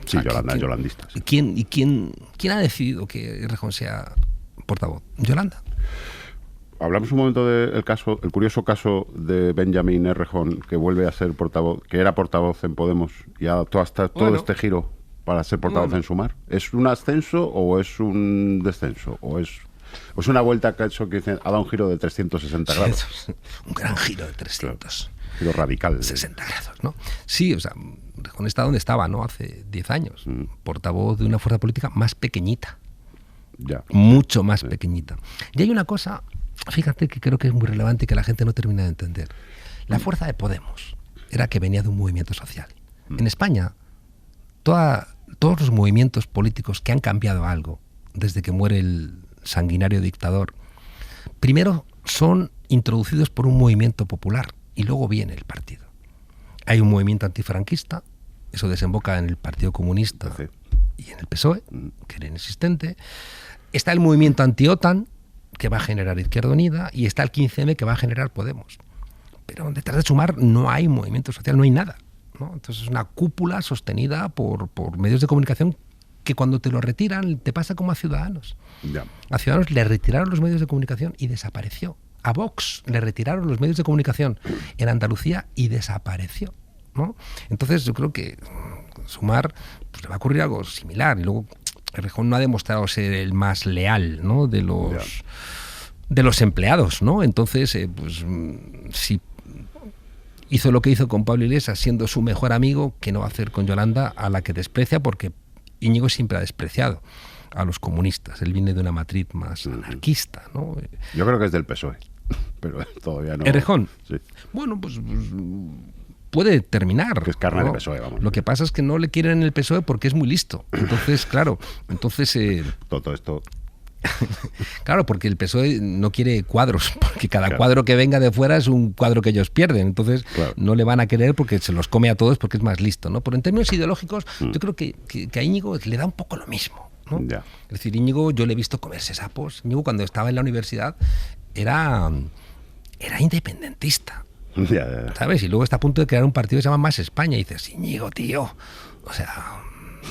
Speaker 3: Sí, Yolanda es yolandista. Sí.
Speaker 2: ¿Quién ha decidido que Errejón sea portavoz? Yolanda.
Speaker 3: Hablamos un momento del curioso caso de Benjamín Errejón, que vuelve a ser portavoz, que era portavoz en Podemos y ha dado hasta todo este giro para ser portavoz en Sumar. ¿Es un ascenso o es un descenso? ¿O es una vuelta que ha hecho, que ha dado un giro de 360 grados?
Speaker 2: Un gran giro de 300.
Speaker 3: Giro radical.
Speaker 2: 60 grados, ¿no? Sí, o sea, Errejón está donde estaba, ¿no? Hace 10 años. Portavoz de una fuerza política más pequeñita.
Speaker 3: Ya.
Speaker 2: Mucho más pequeñita. Y hay una cosa, fíjate, que creo que es muy relevante y que la gente no termina de entender. La fuerza de Podemos era que venía de un movimiento social. En España, todos los movimientos políticos que han cambiado algo desde que muere el sanguinario dictador, primero son introducidos por un movimiento popular y luego viene el partido. Hay un movimiento antifranquista, eso desemboca en el Partido Comunista y en el PSOE, que era inexistente. Está el movimiento anti-OTAN, que va a generar Izquierda Unida, y está el 15M, que va a generar Podemos. Pero detrás de Sumar no hay movimiento social, no hay nada, ¿no? Entonces es una cúpula sostenida por medios de comunicación que cuando te lo retiran te pasa como a Ciudadanos.
Speaker 3: Ya.
Speaker 2: A Ciudadanos le retiraron los medios de comunicación y desapareció. A Vox le retiraron los medios de comunicación en Andalucía y desapareció, ¿no? Entonces yo creo que Sumar pues, le va a ocurrir algo similar. Y luego Errejón no ha demostrado ser el más leal, ¿no? de los empleados, ¿no? Entonces, pues si hizo lo que hizo con Pablo Iglesias siendo su mejor amigo, ¿qué no va a hacer con Yolanda, a la que desprecia? Porque Íñigo siempre ha despreciado a los comunistas. Él viene de una matriz más anarquista, ¿no?
Speaker 3: Yo creo que es del PSOE, pero todavía no.
Speaker 2: Errejón.
Speaker 3: Sí.
Speaker 2: Bueno, pues puede terminar.
Speaker 3: Que es carne
Speaker 2: ¿no?
Speaker 3: de PSOE, vamos.
Speaker 2: Lo que pasa es que no le quieren en el PSOE porque es muy listo. Entonces, claro,
Speaker 3: Todo esto.
Speaker 2: Claro, porque el PSOE no quiere cuadros, porque cada cuadro que venga de fuera es un cuadro que ellos pierden, entonces no le van a querer porque se los come a todos porque es más listo, ¿no? Pero en términos ideológicos, yo creo que a Íñigo le da un poco lo mismo, ¿no?
Speaker 3: Ya.
Speaker 2: Es decir, Íñigo, yo le he visto comerse sapos. Íñigo, cuando estaba en la universidad, era independentista,
Speaker 3: Ya.
Speaker 2: ¿sabes? Y luego está a punto de crear un partido que se llama Más España, y dices, Íñigo, tío, o sea,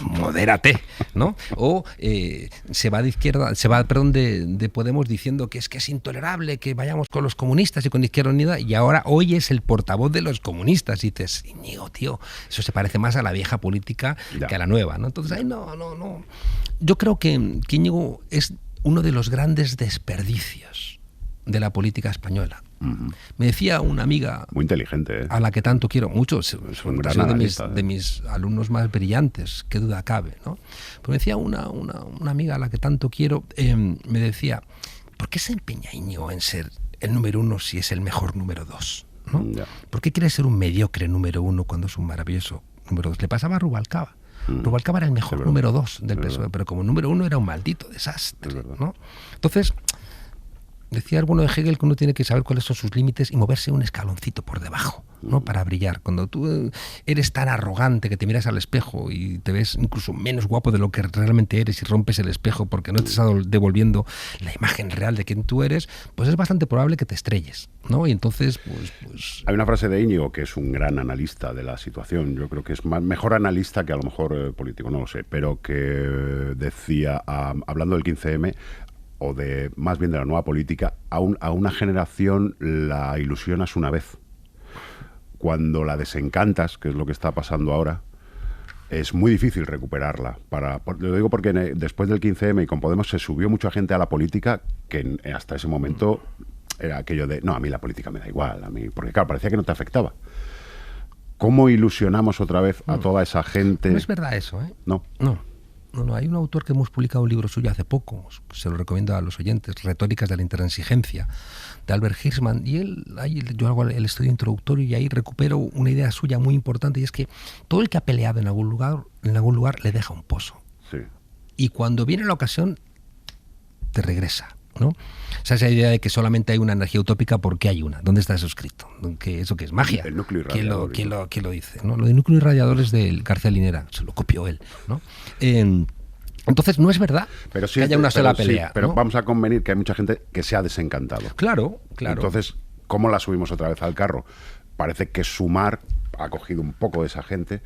Speaker 2: modérate, ¿no? O se va de izquierda, de Podemos diciendo que es intolerable que vayamos con los comunistas y con Izquierda Unida, y ahora hoy es el portavoz de los comunistas, y dices, Íñigo, tío, eso se parece más a la vieja política que a la nueva, ¿no? Entonces, ahí no. Yo creo que Íñigo es uno de los grandes desperdicios de la política española. Me decía una amiga
Speaker 3: muy inteligente,
Speaker 2: a la que tanto quiero mucho, es
Speaker 3: un gran
Speaker 2: analista,
Speaker 3: analista,
Speaker 2: de mis alumnos más brillantes, qué duda cabe, ¿no? Pero me decía una amiga a la que tanto quiero, me decía, ¿por qué se empeña Íñigo en ser el número uno si es el mejor número dos? ¿No? ¿Por qué quiere ser un mediocre número uno cuando es un maravilloso número dos? Le pasaba a Rubalcaba. Rubalcaba era el mejor número dos del PSOE, pero como número uno era un maldito desastre, ¿no? Entonces, decía alguno de Hegel que uno tiene que saber cuáles son sus límites y moverse un escaloncito por debajo, ¿no? Para brillar. Cuando tú eres tan arrogante que te miras al espejo y te ves incluso menos guapo de lo que realmente eres y rompes el espejo porque no te estás devolviendo la imagen real de quién tú eres, pues es bastante probable que te estrelles, ¿no? Y entonces, pues...
Speaker 3: Hay una frase de Íñigo, que es un gran analista de la situación, yo creo que es mejor analista que a lo mejor político, no lo sé, pero que decía, hablando del 15M, o más bien de la nueva política, a una generación la ilusionas una vez. Cuando la desencantas, que es lo que está pasando ahora, es muy difícil recuperarla. Lo digo porque después del 15M y con Podemos se subió mucha gente a la política que hasta ese momento era aquello de, no, a mí la política me da igual, porque claro, parecía que no te afectaba. ¿Cómo ilusionamos otra vez a toda esa gente?
Speaker 2: No es verdad eso, ¿eh?
Speaker 3: No.
Speaker 2: No, hay un autor que hemos publicado un libro suyo hace poco, se lo recomiendo a los oyentes, Retóricas de la Intransigencia, de Albert Hirschman, y yo hago el estudio introductorio y ahí recupero una idea suya muy importante, y es que todo el que ha peleado en algún lugar le deja un pozo.
Speaker 3: Sí.
Speaker 2: Y cuando viene la ocasión, te regresa, ¿no? O sea, esa idea de que solamente hay una energía utópica, ¿por qué hay una? ¿Dónde está eso escrito? ¿Eso qué es? ¿Magia?
Speaker 3: El núcleo irradiador.
Speaker 2: ¿Quién lo dice? ¿No? Lo de núcleo irradiador es del García Linera, se lo copió él, ¿no? Entonces no es verdad que haya una sola pelea.
Speaker 3: Pero
Speaker 2: ¿no?
Speaker 3: vamos a convenir que hay mucha gente que se ha desencantado.
Speaker 2: Claro.
Speaker 3: Entonces, ¿cómo la subimos otra vez al carro? Parece que Sumar ha cogido un poco de esa gente,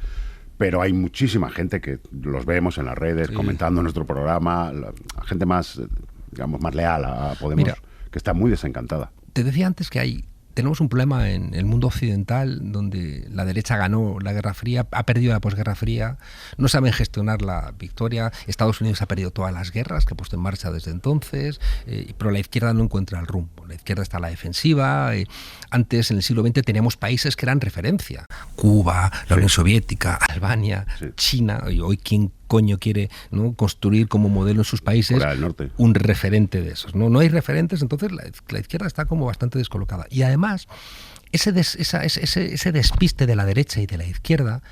Speaker 3: pero hay muchísima gente que los vemos en las redes, comentando nuestro programa, la gente más, digamos, más leal a Podemos, que está muy desencantada.
Speaker 2: Te decía antes que tenemos un problema en el mundo occidental donde la derecha ganó la Guerra Fría, ha perdido la posguerra fría, no saben gestionar la victoria. Estados Unidos ha perdido todas las guerras que ha puesto en marcha desde entonces, pero la izquierda no encuentra el rumbo. La izquierda está a la defensiva. Antes, en el siglo XX, teníamos países que eran referencia. Cuba, la Unión Soviética, Albania, China. Y hoy, ¿quién coño quiere, ¿no?, construir como modelo en sus países
Speaker 3: Corea del Norte.
Speaker 2: un referente de esos. No hay referentes, entonces la izquierda está como bastante descolocada. Y además, ese despiste de la derecha y de la izquierda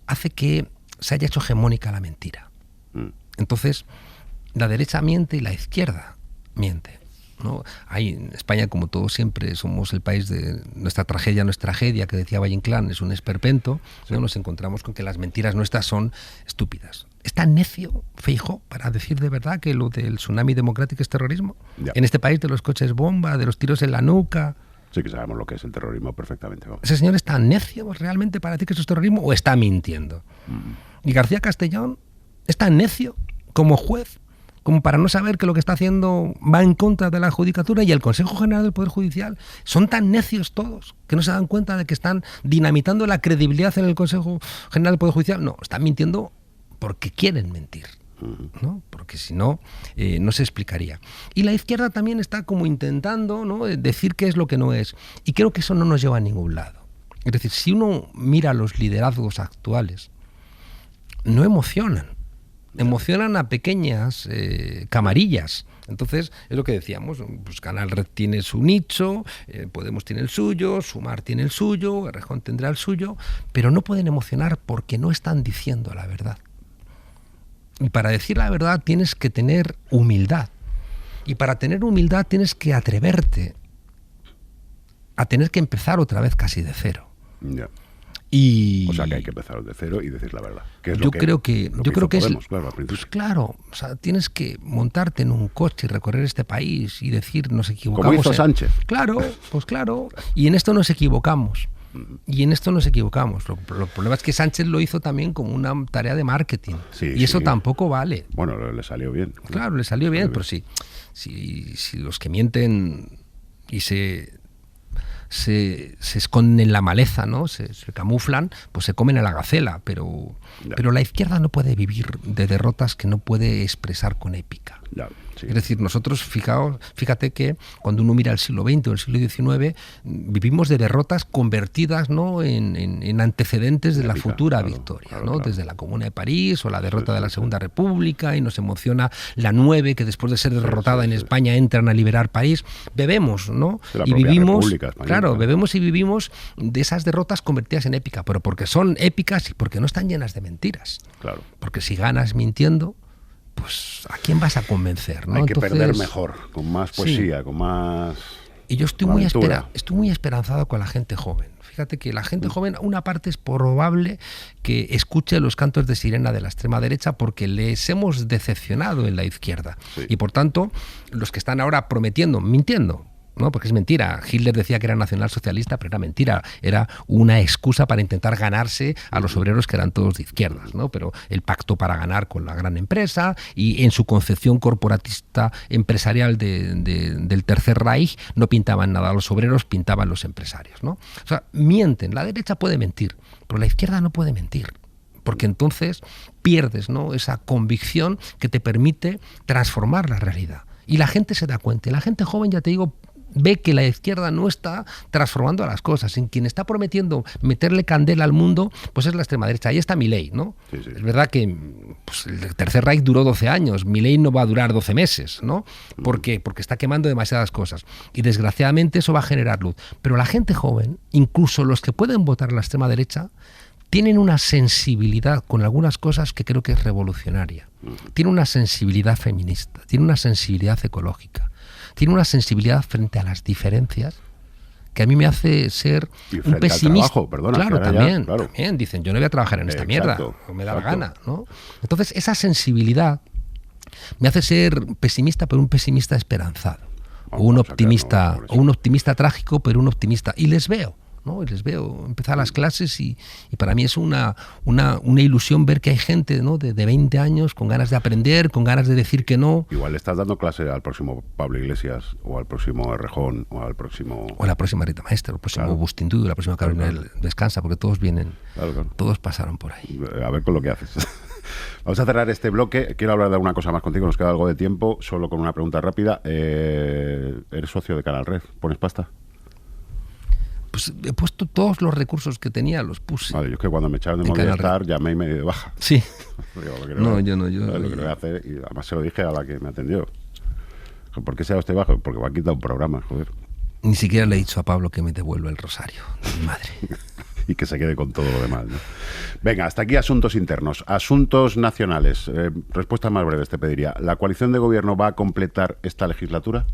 Speaker 2: hace que se haya hecho hegemónica la mentira. Entonces, la derecha miente y la izquierda miente, ¿no? Hay en España, como todos siempre, somos el país de nuestra tragedia, que decía Valle Inclán, es un esperpento, ¿no? Nos encontramos con que las mentiras nuestras son estúpidas. ¿Es tan necio Feijóo para decir de verdad que lo del tsunami democrático es terrorismo?
Speaker 3: Ya.
Speaker 2: En este país de los coches bomba, de los tiros en la nuca.
Speaker 3: Sí que sabemos lo que es el terrorismo perfectamente. Vamos.
Speaker 2: ¿Ese señor es tan necio realmente para decir que eso es terrorismo o está mintiendo? Y García Castellón es tan necio como juez como para no saber que lo que está haciendo va en contra de la judicatura, y el Consejo General del Poder Judicial son tan necios todos que no se dan cuenta de que están dinamitando la credibilidad en el Consejo General del Poder Judicial. No, están mintiendo porque quieren mentir, ¿no? Porque si no, no se explicaría. Y la izquierda también está como intentando, ¿no?, decir qué es lo que no es, y creo que eso no nos lleva a ningún lado. Es decir, si uno mira los liderazgos actuales, no emocionan a pequeñas camarillas. Entonces, es lo que decíamos, pues Canal Red tiene su nicho, Podemos tiene el suyo, Sumar tiene el suyo, Errejón tendrá el suyo, pero no pueden emocionar porque no están diciendo la verdad. Y para decir la verdad tienes que tener humildad. Y para tener humildad tienes que atreverte a tener que empezar otra vez casi de cero.
Speaker 3: Ya.
Speaker 2: Y
Speaker 3: o sea que hay que empezar de cero y decir la verdad. Que es
Speaker 2: yo creo que
Speaker 3: Podemos,
Speaker 2: es,
Speaker 3: claro, al principio.
Speaker 2: pues claro, o sea, tienes que montarte en un coche y recorrer este país y decir nos equivocamos.
Speaker 3: Como hizo Sánchez.
Speaker 2: Claro, pues claro. Y en esto nos equivocamos. Los problemas es que Sánchez lo hizo también como una tarea de marketing.
Speaker 3: Sí,
Speaker 2: y eso
Speaker 3: sí.
Speaker 2: tampoco vale.
Speaker 3: Bueno, le salió bien.
Speaker 2: Claro, le salió bien, pero si los que mienten y se esconden en la maleza, ¿no? Se camuflan, pues se comen a la gacela, pero la izquierda no puede vivir de derrotas que no puede expresar con épica.
Speaker 3: Ya, sí.
Speaker 2: Es decir, nosotros, fíjate que cuando uno mira el siglo XX o el siglo XIX, vivimos de derrotas convertidas, ¿no?, en antecedentes de la
Speaker 3: Épica,
Speaker 2: futura
Speaker 3: claro,
Speaker 2: victoria,
Speaker 3: claro,
Speaker 2: ¿no?
Speaker 3: claro.
Speaker 2: Desde la Comuna de París o la derrota de la Segunda República, y nos emociona la 9, que después de ser derrotada en España entran a liberar París. Bebemos, ¿no?
Speaker 3: De la
Speaker 2: Y
Speaker 3: propia
Speaker 2: vivimos,
Speaker 3: República Española,
Speaker 2: claro, bebemos y vivimos de esas derrotas convertidas en épica, pero porque son épicas y porque no están llenas de mentiras.
Speaker 3: Claro.
Speaker 2: Porque si ganas mintiendo, pues ¿a quién vas a convencer, ¿no?
Speaker 3: Hay que
Speaker 2: Entonces,
Speaker 3: perder mejor, con más poesía,
Speaker 2: sí.
Speaker 3: con más...
Speaker 2: Y yo estoy muy esperanzado con la gente joven. Fíjate que la gente joven, una parte es probable que escuche los cantos de sirena de la extrema derecha porque les hemos decepcionado en la izquierda.
Speaker 3: Sí.
Speaker 2: Y por tanto, los que están ahora prometiendo, mintiendo, ¿no? Porque es mentira. Hitler decía que era nacionalsocialista, pero era mentira. Era una excusa para intentar ganarse a los obreros que eran todos de izquierdas, ¿no? Pero el pacto para ganar con la gran empresa, y en su concepción corporatista empresarial del Tercer Reich no pintaban nada a los obreros, pintaban los empresarios, ¿no? O sea, mienten. La derecha puede mentir, pero la izquierda no puede mentir. Porque entonces pierdes, ¿no?, esa convicción que te permite transformar la realidad. Y la gente se da cuenta. Y la gente joven, ya te digo, ve que la izquierda no está transformando las cosas. En quien está prometiendo meterle candela al mundo, pues es la extrema derecha. Ahí está Milei, ¿no?
Speaker 3: Sí, sí.
Speaker 2: Es verdad que pues, el Tercer Reich duró 12 años, Milei no va a durar 12 meses, ¿no? ¿Por qué? Porque está quemando demasiadas cosas. Y desgraciadamente eso va a generar luz. Pero la gente joven, incluso los que pueden votar a la extrema derecha, tienen una sensibilidad con algunas cosas que creo que es revolucionaria. Tiene una sensibilidad feminista, tiene una sensibilidad ecológica, tiene una sensibilidad frente a las diferencias que a mí me hace ser un pesimista.
Speaker 3: Al trabajo, perdona,
Speaker 2: claro,
Speaker 3: también,
Speaker 2: también dicen, yo no voy a trabajar en esta mierda, no me da la gana, ¿no? Entonces, esa sensibilidad me hace ser pesimista, pero un pesimista esperanzado. O un optimista trágico, pero un optimista. Y les veo, ¿no? Y les veo empezar las clases y para mí es una ilusión ver que hay gente, ¿no?, de 20 años con ganas de aprender, con ganas de decir que no.
Speaker 3: Igual le estás dando clase al próximo Pablo Iglesias o al próximo Errejón o al próximo...
Speaker 2: O a la próxima Rita Maestre, o el próximo Agustín Dudo, la próxima Carolina Descansa, porque todos vienen, todos pasaron por ahí.
Speaker 3: A ver con lo que haces. Vamos a cerrar este bloque. Quiero hablar de alguna cosa más contigo, nos queda algo de tiempo, solo con una pregunta rápida. ¿Eres socio de Canal Red? ¿Pones pasta?
Speaker 2: Pues he puesto todos los recursos que tenía, los puse.
Speaker 3: Vale, yo es que cuando me echaron de
Speaker 2: En Canal
Speaker 3: Movistar llamé y me di de baja.
Speaker 2: Sí.
Speaker 3: Digo, lo que
Speaker 2: No,
Speaker 3: voy-
Speaker 2: yo no, yo-
Speaker 3: lo que voy a hacer, y además se lo dije a la que me atendió. ¿Por qué se ha dado usted bajo? Porque me ha quitado un programa, joder.
Speaker 2: Ni siquiera le he dicho a Pablo que me devuelva el rosario de mi madre.
Speaker 3: Y que se quede con todo lo demás, ¿no? Venga, hasta aquí asuntos internos. Asuntos nacionales. Respuesta más breve te pediría. ¿La coalición de gobierno va a completar esta legislatura?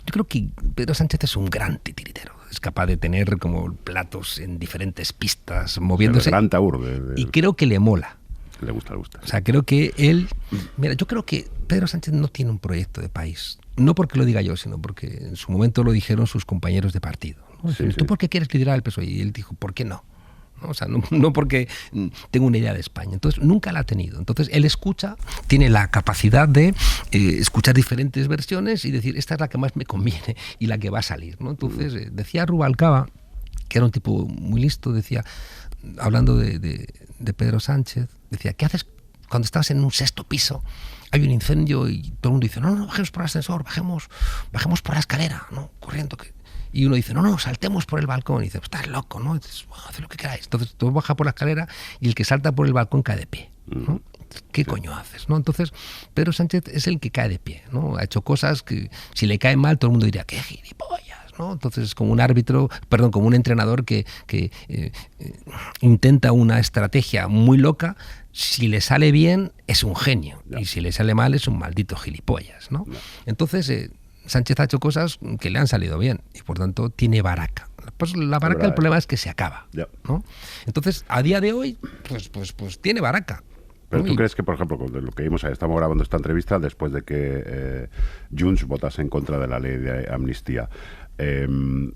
Speaker 2: Yo creo que Pedro Sánchez es un gran titiritero. Es capaz de tener como platos en diferentes pistas, moviéndose.
Speaker 3: El gran taur.
Speaker 2: Y creo que le mola.
Speaker 3: Le gusta, le gusta.
Speaker 2: O sea, creo que él... Mira, yo creo que Pedro Sánchez no tiene un proyecto de país. No porque lo diga yo, sino porque en su momento lo dijeron sus compañeros de partido, ¿no?
Speaker 3: Sí,
Speaker 2: ¿Tú
Speaker 3: sí.
Speaker 2: por qué quieres liderar el PSOE? Y él dijo, ¿por qué no? ¿No? O sea, no porque tengo una idea de España. Entonces, nunca la ha tenido. Entonces, él escucha, tiene la capacidad de escuchar diferentes versiones y decir, esta es la que más me conviene y la que va a salir, ¿no? Entonces, decía Rubalcaba, que era un tipo muy listo, decía, hablando de Pedro Sánchez, decía, ¿qué haces cuando estás en un 6º piso? Hay un incendio y todo el mundo dice, no, bajemos por el ascensor, bajemos por la escalera, ¿no? Corriendo. Y uno dice, no, saltemos por el balcón. Y dice, pues estás loco, ¿no? Y dices, bueno, haz lo que queráis. Entonces todo baja por la escalera y el que salta por el balcón cae de pie, ¿no? ¿Qué coño haces, no? Entonces, Pedro Sánchez es el que cae de pie, ¿no? Ha hecho cosas que si le caen mal todo el mundo diría, ¡qué gilipollas!, ¿no? Entonces es como un árbitro, perdón, como un entrenador que intenta una estrategia muy loca. Si le sale bien es un genio y si le sale mal es un maldito gilipollas, ¿no? Entonces Sánchez ha hecho cosas que le han salido bien y por tanto tiene baraca. Pues la baraca, el problema es que se acaba, ¿no? Entonces, a día de hoy, pues tiene baraca.
Speaker 3: Pero
Speaker 2: ¿no?
Speaker 3: tú crees que, por ejemplo, con lo que vimos, estamos grabando esta entrevista después de que Junts votase en contra de la ley de amnistía.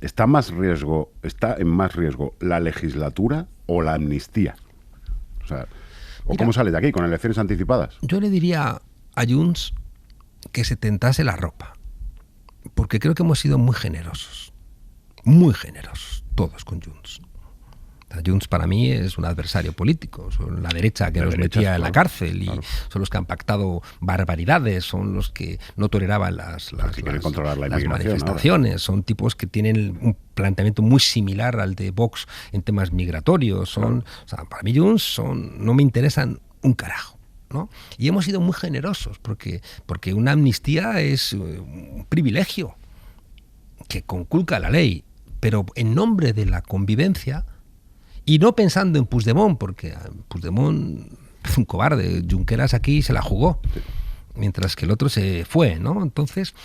Speaker 3: ¿Está en más riesgo la legislatura o la amnistía? O sea,
Speaker 2: Mira,
Speaker 3: ¿cómo sale de aquí con elecciones anticipadas?
Speaker 2: Yo le diría a Junts que se tentase la ropa, porque creo que hemos sido muy generosos, todos con Junts. Junts para mí es un adversario político, son la derecha que nos metía en la cárcel y son los que han pactado barbaridades, son los que no toleraban las manifestaciones, son tipos que tienen un planteamiento muy similar al de Vox en temas migratorios, o sea, para mí Junts no me interesan un carajo, ¿no? Y hemos sido muy generosos porque una amnistía es un privilegio que conculca la ley, pero en nombre de la convivencia. Y no pensando en Puigdemont, porque Puigdemont es un cobarde, Junqueras aquí se la jugó, mientras que el otro se fue, ¿no? Entonces,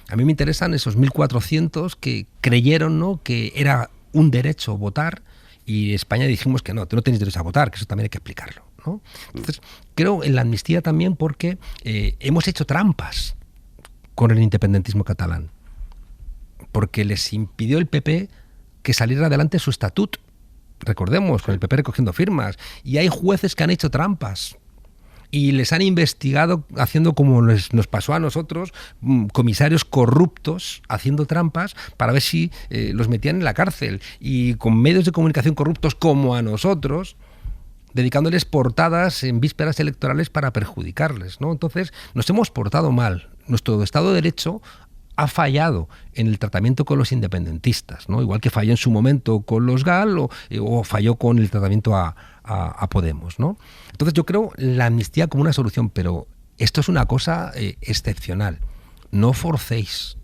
Speaker 2: a mí me interesan esos 1.400 que creyeron, ¿no?, que era un derecho votar y en España dijimos que no, tú no tienes derecho a votar, que eso también hay que explicarlo, ¿no? Entonces, creo en la amnistía también porque hemos hecho trampas con el independentismo catalán, porque les impidió el PP que saliera adelante su estatut. Recordemos, con el PP recogiendo firmas, y hay jueces que han hecho trampas y les han investigado haciendo como nos pasó a nosotros, comisarios corruptos haciendo trampas para ver si los metían en la cárcel, y con medios de comunicación corruptos como a nosotros, dedicándoles portadas en vísperas electorales para perjudicarles, ¿no? Entonces nos hemos portado mal. Nuestro Estado de Derecho ha fallado en el tratamiento con los independentistas, ¿no? Igual que falló en su momento con los GAL o falló con el tratamiento a Podemos, ¿no? Entonces yo creo la amnistía como una solución, pero esto es una cosa excepcional. No forcéis,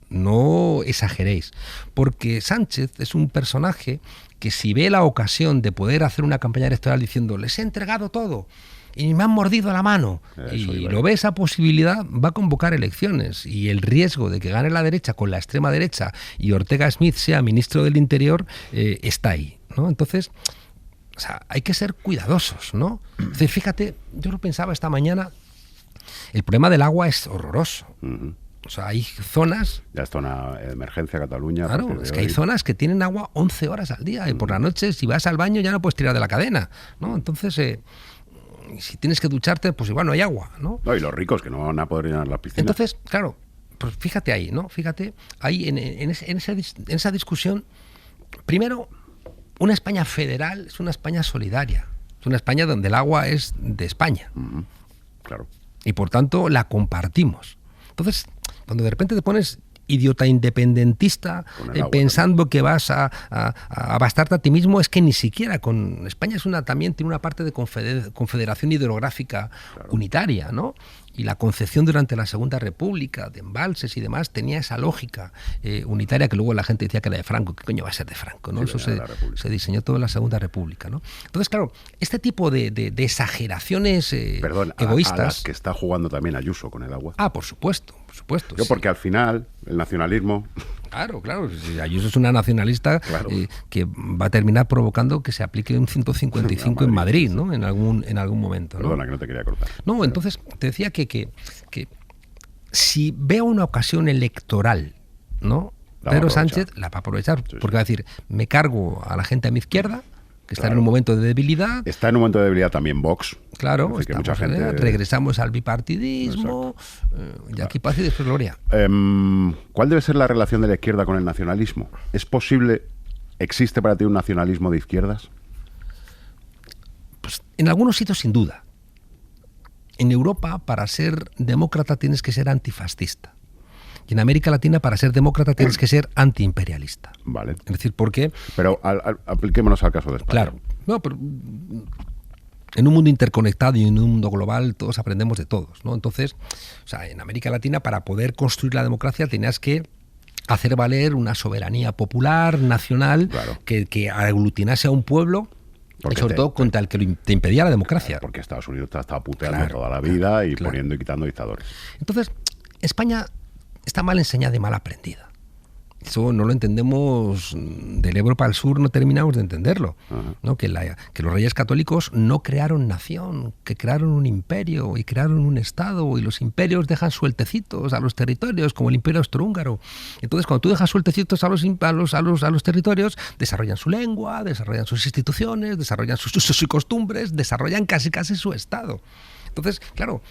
Speaker 2: no exageréis, porque Sánchez es un personaje que si ve la ocasión de poder hacer una campaña electoral diciendo les he entregado todo y me han mordido la mano, y lo ve esa posibilidad, va a convocar elecciones, y el riesgo de que gane la derecha con la extrema derecha y Ortega Smith sea ministro del Interior está ahí, ¿no? Entonces, o sea, hay que ser cuidadosos, ¿no? Es decir, fíjate, yo lo pensaba esta mañana, el problema del agua es horroroso. O sea, hay zonas...
Speaker 3: Ya está una emergencia Cataluña.
Speaker 2: Claro, es que hay zonas que tienen agua 11 horas al día y por la noche si vas al baño ya no puedes tirar de la cadena, ¿no? Entonces... si tienes que ducharte, pues igual no hay agua, ¿no?
Speaker 3: No, y los ricos que no van a poder llenar las piscinas.
Speaker 2: Entonces, claro, pues fíjate ahí, ¿no? Fíjate ahí en esa discusión. Primero, una España federal es una España solidaria. Es una España donde el agua es de España.
Speaker 3: Claro.
Speaker 2: Y por tanto la compartimos. Entonces, cuando de repente te pones idiota independentista, pensando que vas a bastarte a ti mismo. Es que ni siquiera con España también tiene una parte de confederación hidrográfica unitaria, ¿no? Y la concepción durante la Segunda República de embalses y demás tenía esa lógica unitaria, que luego la gente decía que era de Franco. ¿Qué coño va a ser de Franco, no?
Speaker 3: Sí,
Speaker 2: Eso se diseñó todo en la Segunda República, ¿no? Entonces, claro, este tipo de exageraciones egoístas...
Speaker 3: a las que está jugando también Ayuso con el agua.
Speaker 2: Ah, por supuesto.
Speaker 3: Yo, porque al final el nacionalismo...
Speaker 2: Claro. Ayuso es una nacionalista que va a terminar provocando que se aplique un 155 en Madrid, ¿no? En algún momento, ¿no?
Speaker 3: Perdona, que no te quería cortar.
Speaker 2: No, entonces te decía que si veo una ocasión electoral, ¿no? Pedro Sánchez la va a aprovechar, porque va a decir, me cargo a la gente a mi izquierda, que está en un momento de debilidad.
Speaker 3: Está en un momento de debilidad también Vox.
Speaker 2: Claro,
Speaker 3: que mucha gente...
Speaker 2: regresamos al bipartidismo, y aquí paz y después gloria.
Speaker 3: ¿Cuál debe ser la relación de la izquierda con el nacionalismo? ¿Es posible, existe para ti un nacionalismo de izquierdas?
Speaker 2: Pues en algunos sitios sin duda. En Europa, para ser demócrata tienes que ser antifascista. Y en América Latina, para ser demócrata, tienes que ser antiimperialista.
Speaker 3: Vale.
Speaker 2: Es decir, ¿por qué?
Speaker 3: Pero apliquémonos al caso de España.
Speaker 2: Claro. No, pero en un mundo interconectado y en un mundo global, todos aprendemos de todos, ¿no? Entonces, o sea, en América Latina, para poder construir la democracia, tenías que hacer valer una soberanía popular, nacional, que aglutinase a un pueblo... Y sobre todo contra el que te impedía la democracia.
Speaker 3: Porque Estados Unidos te ha estado puteando toda la vida y poniendo y quitando dictadores.
Speaker 2: Entonces, España está mal enseñada y mal aprendida. Eso no lo entendemos del Ebro para el sur, no terminamos de entenderlo, ¿no? Que los reyes católicos no crearon nación, que crearon un imperio y crearon un estado, y los imperios dejan sueltecitos a los territorios, como el imperio austrohúngaro. Entonces, cuando tú dejas sueltecitos a los territorios, desarrollan su lengua, desarrollan sus instituciones, desarrollan sus usos y costumbres, desarrollan casi su estado. Entonces, claro,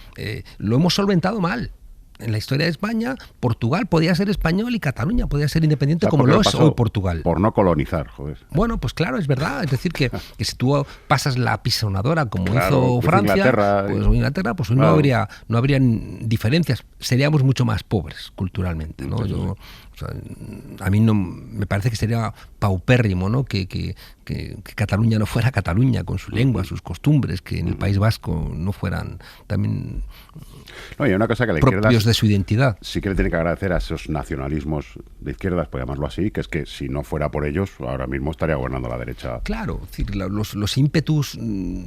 Speaker 2: lo hemos solventado mal. En la historia de España, Portugal podía ser español y Cataluña podía ser independiente, como lo es hoy Portugal.
Speaker 3: Por no colonizar, joder.
Speaker 2: Bueno, pues claro, es verdad. Es decir, que si tú pasas la pisonadora como hizo Francia, Inglaterra, pues hoy no habría diferencias. Seríamos mucho más pobres culturalmente, ¿no? A mí no me parece que sería paupérrimo, ¿no? Que Cataluña no fuera Cataluña, con su lengua, sus costumbres, que en el País Vasco no fueran también
Speaker 3: hay una cosa que la
Speaker 2: propios de su identidad.
Speaker 3: Sí que le tiene que agradecer a esos nacionalismos de izquierdas, por llamarlo así, que es que si no fuera por ellos, ahora mismo estaría gobernando la derecha.
Speaker 2: Claro, es decir, los ímpetus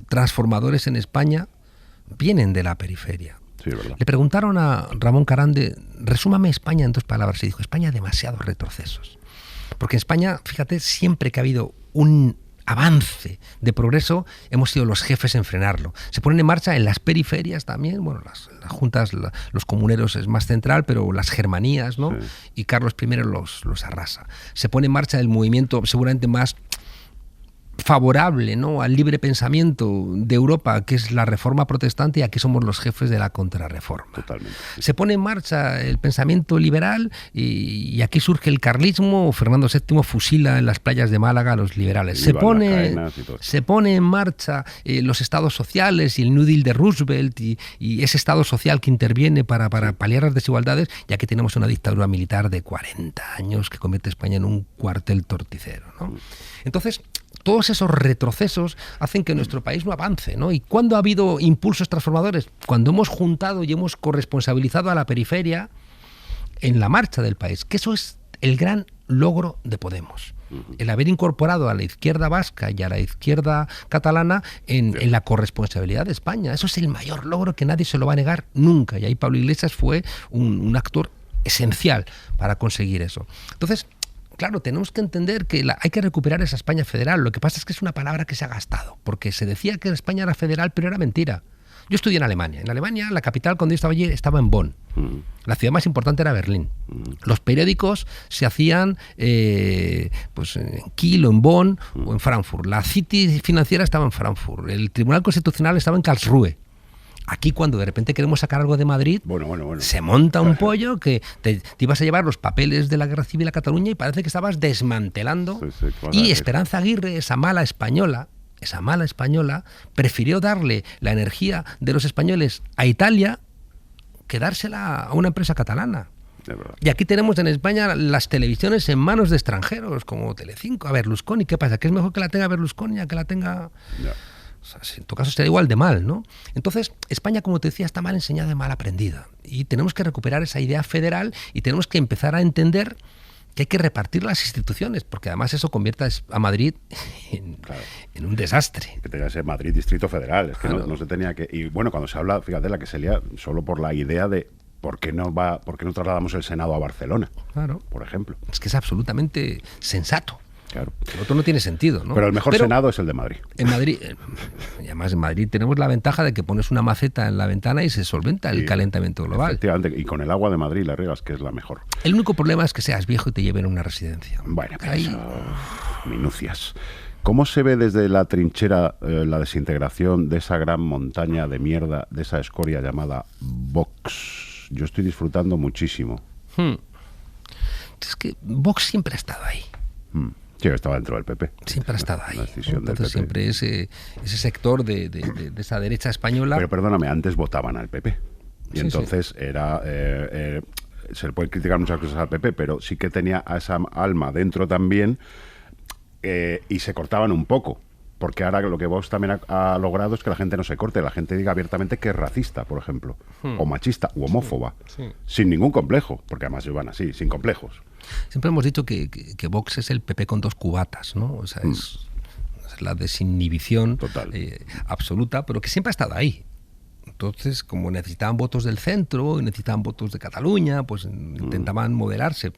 Speaker 2: transformadores en España vienen de la periferia.
Speaker 3: Sí, es verdad.
Speaker 2: Le preguntaron a Ramón Carande, resúmame España en 2 palabras, y dijo, España, demasiados retrocesos. Porque en España, fíjate, siempre que ha habido un avance de progreso, hemos sido los jefes en frenarlo. Se ponen en marcha en las periferias también, bueno, las juntas, los comuneros es más central, pero las germanías, ¿no? Sí. Y Carlos I los arrasa. Se pone en marcha el movimiento seguramente más favorable, ¿no?, al libre pensamiento de Europa, que es la reforma protestante, y aquí somos los jefes de la contrarreforma.
Speaker 3: Totalmente.
Speaker 2: Se pone en marcha el pensamiento liberal y aquí surge el carlismo. Fernando VII fusila en las playas de Málaga a los liberales. Se pone en marcha los estados sociales y el New Deal de Roosevelt y ese estado social que interviene para paliar las desigualdades, ya que tenemos una dictadura militar de 40 años que convierte a España en un cuartel torticero, ¿no? Entonces, todos esos retrocesos hacen que nuestro país no avance, ¿no? ¿Y cuándo ha habido impulsos transformadores? Cuando hemos juntado y hemos corresponsabilizado a la periferia en la marcha del país, que eso es el gran logro de Podemos. El haber incorporado a la izquierda vasca y a la izquierda catalana en la corresponsabilidad de España. Eso es el mayor logro que nadie se lo va a negar nunca. Y ahí Pablo Iglesias fue un actor esencial para conseguir eso. Entonces, claro, tenemos que entender que hay que recuperar esa España federal. Lo que pasa es que es una palabra que se ha gastado, porque se decía que España era federal, pero era mentira. Yo estudié en Alemania. En Alemania, la capital, cuando yo estaba allí, estaba en Bonn. La ciudad más importante era Berlín. Los periódicos se hacían pues en Kiel o en Bonn o en Frankfurt. La City financiera estaba en Frankfurt. El Tribunal Constitucional estaba en Karlsruhe. Aquí, cuando de repente queremos sacar algo de Madrid, se monta un pollo que te ibas a llevar los papeles de la Guerra Civil a Cataluña y parece que estabas desmantelando. Y Esperanza Aguirre, esa mala española, prefirió darle la energía de los españoles a Italia que dársela a una empresa catalana.
Speaker 3: Es verdad.
Speaker 2: Y aquí tenemos en España las televisiones en manos de extranjeros, como Telecinco. A Berlusconi, ¿qué pasa? ¿Que es mejor que la tenga Berlusconi a que la tenga...?
Speaker 3: Ya.
Speaker 2: O sea, en tu caso sería igual de mal, ¿no? Entonces, España, como te decía, está mal enseñada y mal aprendida. Y tenemos que recuperar esa idea federal y tenemos que empezar a entender que hay que repartir las instituciones, porque además eso convierte a Madrid en un desastre.
Speaker 3: Que tenga ese Madrid Distrito Federal. Es que
Speaker 2: Claro.
Speaker 3: no se tenía que... Y bueno, cuando se habla, fíjate, la que se lía solo por la idea de por qué no trasladamos el Senado a Barcelona,
Speaker 2: Claro.
Speaker 3: por ejemplo.
Speaker 2: Es que es absolutamente sensato.
Speaker 3: Claro.
Speaker 2: Lo otro no tiene sentido, ¿no?
Speaker 3: Pero el mejor Senado es el de Madrid.
Speaker 2: En Madrid, y además en Madrid tenemos la ventaja de que pones una maceta en la ventana y se solventa el
Speaker 3: Sí,
Speaker 2: calentamiento global.
Speaker 3: Efectivamente, y con el agua de Madrid la riegas, que es la mejor.
Speaker 2: El único problema es que seas viejo y te lleven a una residencia.
Speaker 3: Bueno, pero
Speaker 2: Ahí-
Speaker 3: eso, minucias. ¿Cómo se ve desde la trinchera la desintegración de esa gran montaña de mierda, de esa escoria llamada Vox? Yo estoy disfrutando muchísimo.
Speaker 2: Es que Vox siempre ha estado ahí.
Speaker 3: Sí, estaba dentro del PP.
Speaker 2: Siempre ha estado ahí.
Speaker 3: La decisión del
Speaker 2: Entonces
Speaker 3: PP.
Speaker 2: siempre ese sector de esa derecha española...
Speaker 3: Pero perdóname, antes votaban al PP. Y
Speaker 2: Sí,
Speaker 3: entonces era... se le puede criticar muchas cosas al PP, pero sí que tenía a esa alma dentro también y se cortaban un poco. Porque ahora lo que Vox también ha logrado es que la gente no se corte, la gente diga abiertamente que es racista, por ejemplo, o machista, u homófoba, sin ningún complejo, porque además van así, sin complejos.
Speaker 2: Siempre hemos dicho que Vox es el PP con 2 cubatas, ¿no? O sea, es la desinhibición
Speaker 3: Total.
Speaker 2: absoluta, pero que siempre ha estado ahí. Entonces, como necesitaban votos del centro y necesitaban votos de Cataluña, pues intentaban moderarse.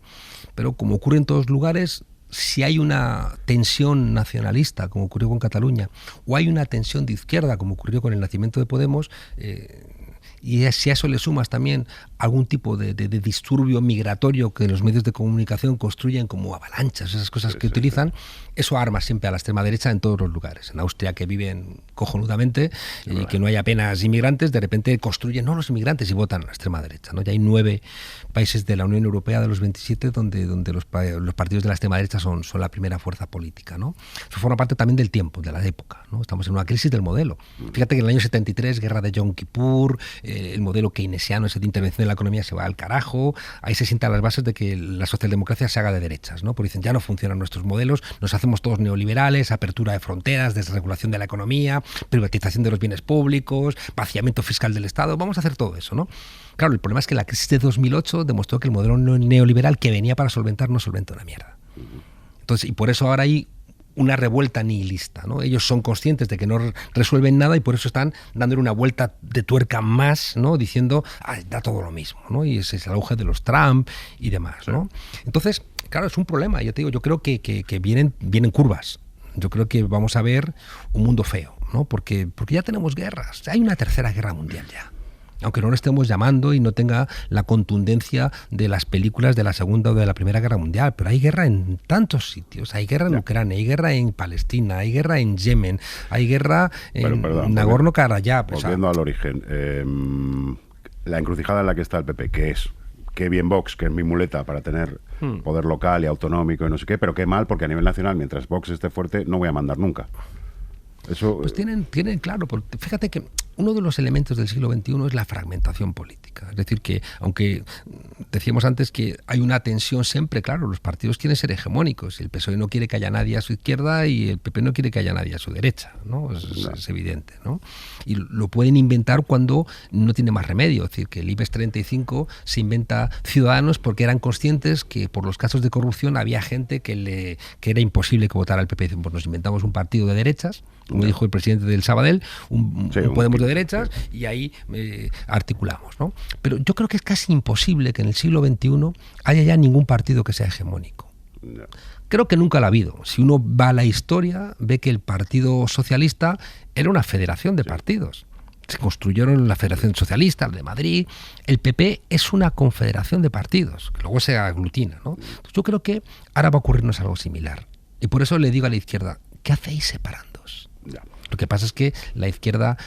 Speaker 2: Pero como ocurre en todos lugares, si hay una tensión nacionalista, como ocurrió con Cataluña, o hay una tensión de izquierda, como ocurrió con el nacimiento de Podemos, y si a eso le sumas también algún tipo de disturbio migratorio que los medios de comunicación construyen como avalanchas, esas cosas que utilizan, eso arma siempre a la extrema derecha en todos los lugares. En Austria, que viven cojonudamente y que no hay apenas inmigrantes, de repente construyen no los inmigrantes y votan a la extrema derecha, ¿no? Ya hay 9 países de la Unión Europea de los 27 donde los partidos de la extrema derecha son la primera fuerza política, ¿no? Eso forma parte también del tiempo, de la época, ¿no? Estamos en una crisis del modelo. Fíjate que en el año 73, guerra de Yom Kippur, el modelo keynesiano, ese de intervención en la economía se va al carajo, ahí se sientan las bases de que la socialdemocracia se haga de derechas, ¿no? Porque dicen, ya no funcionan nuestros modelos, nos hacemos todos neoliberales, apertura de fronteras, desregulación de la economía, privatización de los bienes públicos, vaciamiento fiscal del Estado, vamos a hacer todo eso, ¿no? Claro, el problema es que la crisis de 2008 demostró que el modelo neoliberal que venía para solventar no solventa una mierda. Entonces, y por eso ahora hay una revuelta nihilista, ¿no? Ellos son conscientes de que no resuelven nada y por eso están dándole una vuelta de tuerca más, ¿no? Diciendo, da todo lo mismo, ¿no? Y ese es el auge de los Trump y demás, ¿no? Entonces, claro, es un problema. Yo te digo, yo creo que vienen curvas. Yo creo que vamos a ver un mundo feo, ¿no? Porque ya tenemos guerras. Hay una tercera guerra mundial ya. Aunque no lo estemos llamando y no tenga la contundencia de las películas de la Segunda o de la Primera Guerra Mundial, pero hay guerra en tantos sitios. Hay guerra en Ucrania, hay guerra en Palestina, hay guerra en Yemen, hay guerra en Nagorno-Karabaj.
Speaker 3: Volviendo al origen, la encrucijada en la que está el PP, que es qué bien Vox, que es mi muleta para tener poder local y autonómico y no sé qué, pero qué mal, porque a nivel nacional, mientras Vox esté fuerte, no voy a mandar nunca. Eso,
Speaker 2: pues tienen claro, porque fíjate que uno de los elementos del siglo XXI es la fragmentación política. Es decir, que aunque decíamos antes que hay una tensión siempre, claro, los partidos quieren ser hegemónicos. El PSOE no quiere que haya nadie a su izquierda y el PP no quiere que haya nadie a su derecha, ¿no? Es evidente, ¿no? Y lo pueden inventar cuando no tiene más remedio. Es decir, que el IBEX 35 se inventa Ciudadanos porque eran conscientes que por los casos de corrupción había gente que era imposible que votara al PP. Dicen, pues nos inventamos un partido de derechas, como dijo el presidente del Sabadell, un Podemos de derechas, y ahí articulamos, ¿no? Pero yo creo que es casi imposible que en el siglo XXI haya ya ningún partido que sea hegemónico.
Speaker 3: no.
Speaker 2: Creo que nunca lo ha habido. Si uno va a la historia, ve que el Partido Socialista era una federación de partidos. Se construyeron la Federación Socialista, el de Madrid. El PP es una confederación de partidos, que luego se aglutina, ¿no? Entonces yo creo que ahora va a ocurrirnos algo similar. Y por eso le digo a la izquierda, ¿qué hacéis separándoos?
Speaker 3: Ya.
Speaker 2: Lo que pasa es que la izquierda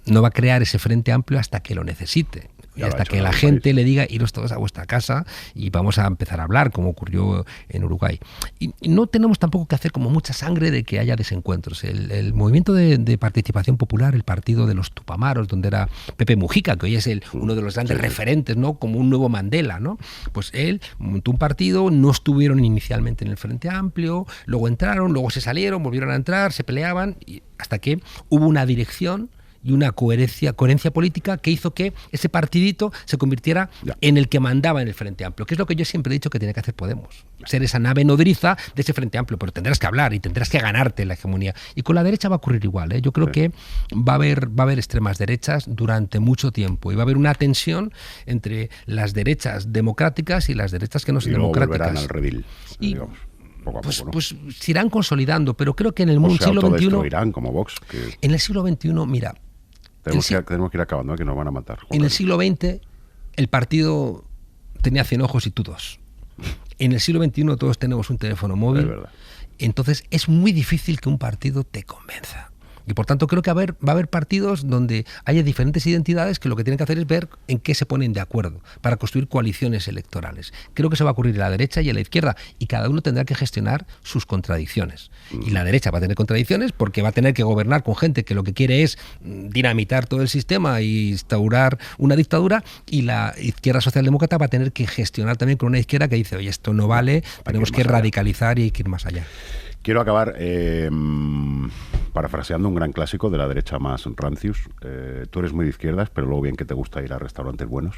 Speaker 2: no va a crear ese frente amplio hasta que lo necesite. y hasta que la gente le diga iros todos a vuestra casa y vamos a empezar a hablar, como ocurrió en Uruguay. Y no tenemos tampoco que hacer como mucha sangre de que haya desencuentros. El movimiento de participación popular, el partido de los Tupamaros, donde era Pepe Mujica, que hoy es uno de los grandes referentes, ¿no? Como un nuevo Mandela, ¿no? Pues él montó un partido, no estuvieron inicialmente en el Frente Amplio, luego entraron, luego se salieron, volvieron a entrar, se peleaban, y hasta que hubo una dirección y una coherencia política que hizo que ese partidito se convirtiera en el que mandaba en el Frente Amplio, que es lo que yo siempre he dicho que tiene que hacer Podemos, ser esa nave nodriza de ese Frente Amplio, pero tendrás que hablar y tendrás que ganarte la hegemonía. Y con la derecha va a ocurrir igual, ¿eh? Yo creo que va a haber extremas derechas durante mucho tiempo y va a haber una tensión entre las derechas democráticas y las derechas que no son democráticas.
Speaker 3: Volverán al redil, digamos. Poco a poco, ¿no?
Speaker 2: Pues se irán consolidando, pero creo que en el mundo siglo XXI...
Speaker 3: Irán como Vox.
Speaker 2: En el siglo XXI, mira...
Speaker 3: Tenemos que ir acabando, que nos van a matar.
Speaker 2: En el siglo XX, el partido tenía 100 ojos y tú 2. En el siglo XXI todos tenemos un teléfono móvil.
Speaker 3: Es verdad.
Speaker 2: Entonces es muy difícil que un partido te convenza. Y por tanto creo que va a haber partidos donde haya diferentes identidades que lo que tienen que hacer es ver en qué se ponen de acuerdo para construir coaliciones electorales. Creo que eso va a ocurrir en la derecha y en la izquierda y cada uno tendrá que gestionar sus contradicciones. Y la derecha va a tener contradicciones porque va a tener que gobernar con gente que lo que quiere es dinamitar todo el sistema y instaurar una dictadura, y la izquierda socialdemócrata va a tener que gestionar también con una izquierda que dice, oye, esto no vale, tenemos que radicalizar y hay que ir más allá.
Speaker 3: Quiero acabar parafraseando un gran clásico de la derecha más rancius. Tú eres muy de izquierdas, pero luego bien que te gusta ir a restaurantes buenos.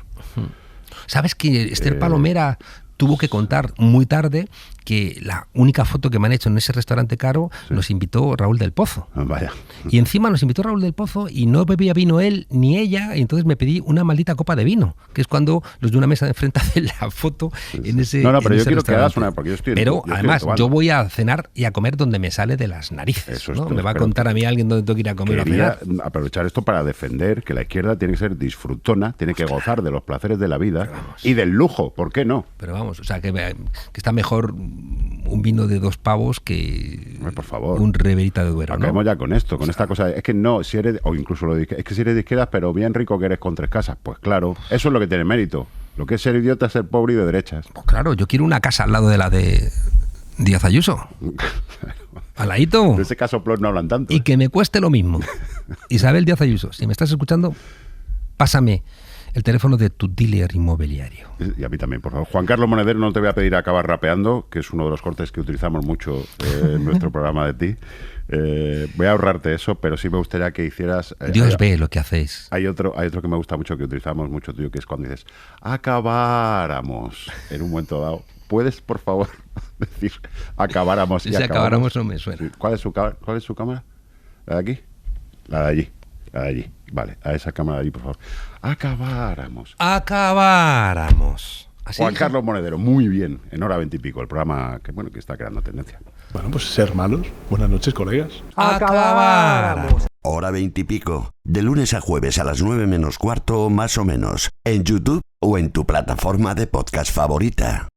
Speaker 2: ¿Sabes que Esther Palomera tuvo que contar muy tarde que la única foto que me han hecho en ese restaurante caro nos invitó Raúl del Pozo?
Speaker 3: Vaya.
Speaker 2: Y encima nos invitó Raúl del Pozo y no bebía vino él ni ella, y entonces me pedí una maldita copa de vino, que es cuando los de una mesa de enfrente hacen la foto en ese
Speaker 3: No, pero yo quiero que hagas
Speaker 2: restaurante.
Speaker 3: una, porque yo estoy...
Speaker 2: Pero además yo voy a cenar y a comer donde me sale de las narices.
Speaker 3: Eso
Speaker 2: ¿no?
Speaker 3: es todo,
Speaker 2: Me va a contar a mí alguien dónde tengo que ir a comer o a
Speaker 3: Quería
Speaker 2: cenar.
Speaker 3: aprovechar esto para defender que la izquierda tiene que ser disfrutona, tiene que gozar de los placeres de la vida y del lujo, ¿por qué no?
Speaker 2: Pero vamos, o sea, que está mejor un vino de 2 pavos que
Speaker 3: por favor,
Speaker 2: un Riberita de Duero,
Speaker 3: acabemos
Speaker 2: ¿no?
Speaker 3: ya con esto, con esta cosa. Es que no, si eres, o incluso lo de, es que si eres de izquierdas, pero bien rico que eres con 3 casas, pues claro, eso es lo que tiene mérito. Lo que es ser idiota es ser pobre y de derechas.
Speaker 2: Pues claro, yo quiero una casa al lado de la de Díaz Ayuso. Al ladito.
Speaker 3: En ese caso, Plot no hablan tanto.
Speaker 2: Y que me cueste lo mismo. Isabel Díaz Ayuso, si me estás escuchando, pásame el teléfono de tu dealer inmobiliario.
Speaker 3: Y a mí también, por favor. Juan Carlos Monedero, no te voy a pedir acabar rapeando, que es uno de los cortes que utilizamos mucho en nuestro programa de ti. Voy a ahorrarte eso, pero sí me gustaría que hicieras...
Speaker 2: Dios ve lo que hacéis.
Speaker 3: Hay otro que me gusta mucho, que utilizamos mucho tuyo, que es cuando dices, acabáramos, en un momento dado. ¿Puedes, por favor, decir acabáramos y
Speaker 2: Ese
Speaker 3: acabáramos?
Speaker 2: acabáramos no me suena.
Speaker 3: Sí. ¿Cuál es su cámara? ¿La de aquí? La de allí. La de allí. Vale, a esa cámara de allí, por favor. Acabáramos.
Speaker 2: Acabáramos. ¿Así?
Speaker 3: Juan Carlos Monedero, muy bien, en Hora 20 y Pico, el programa que está creando tendencia.
Speaker 1: Bueno, pues ser malos. Buenas noches, colegas.
Speaker 2: Acabáramos.
Speaker 6: Hora 20 y Pico, de lunes a jueves a las 9 menos cuarto, más o menos, en YouTube o en tu plataforma de podcast favorita.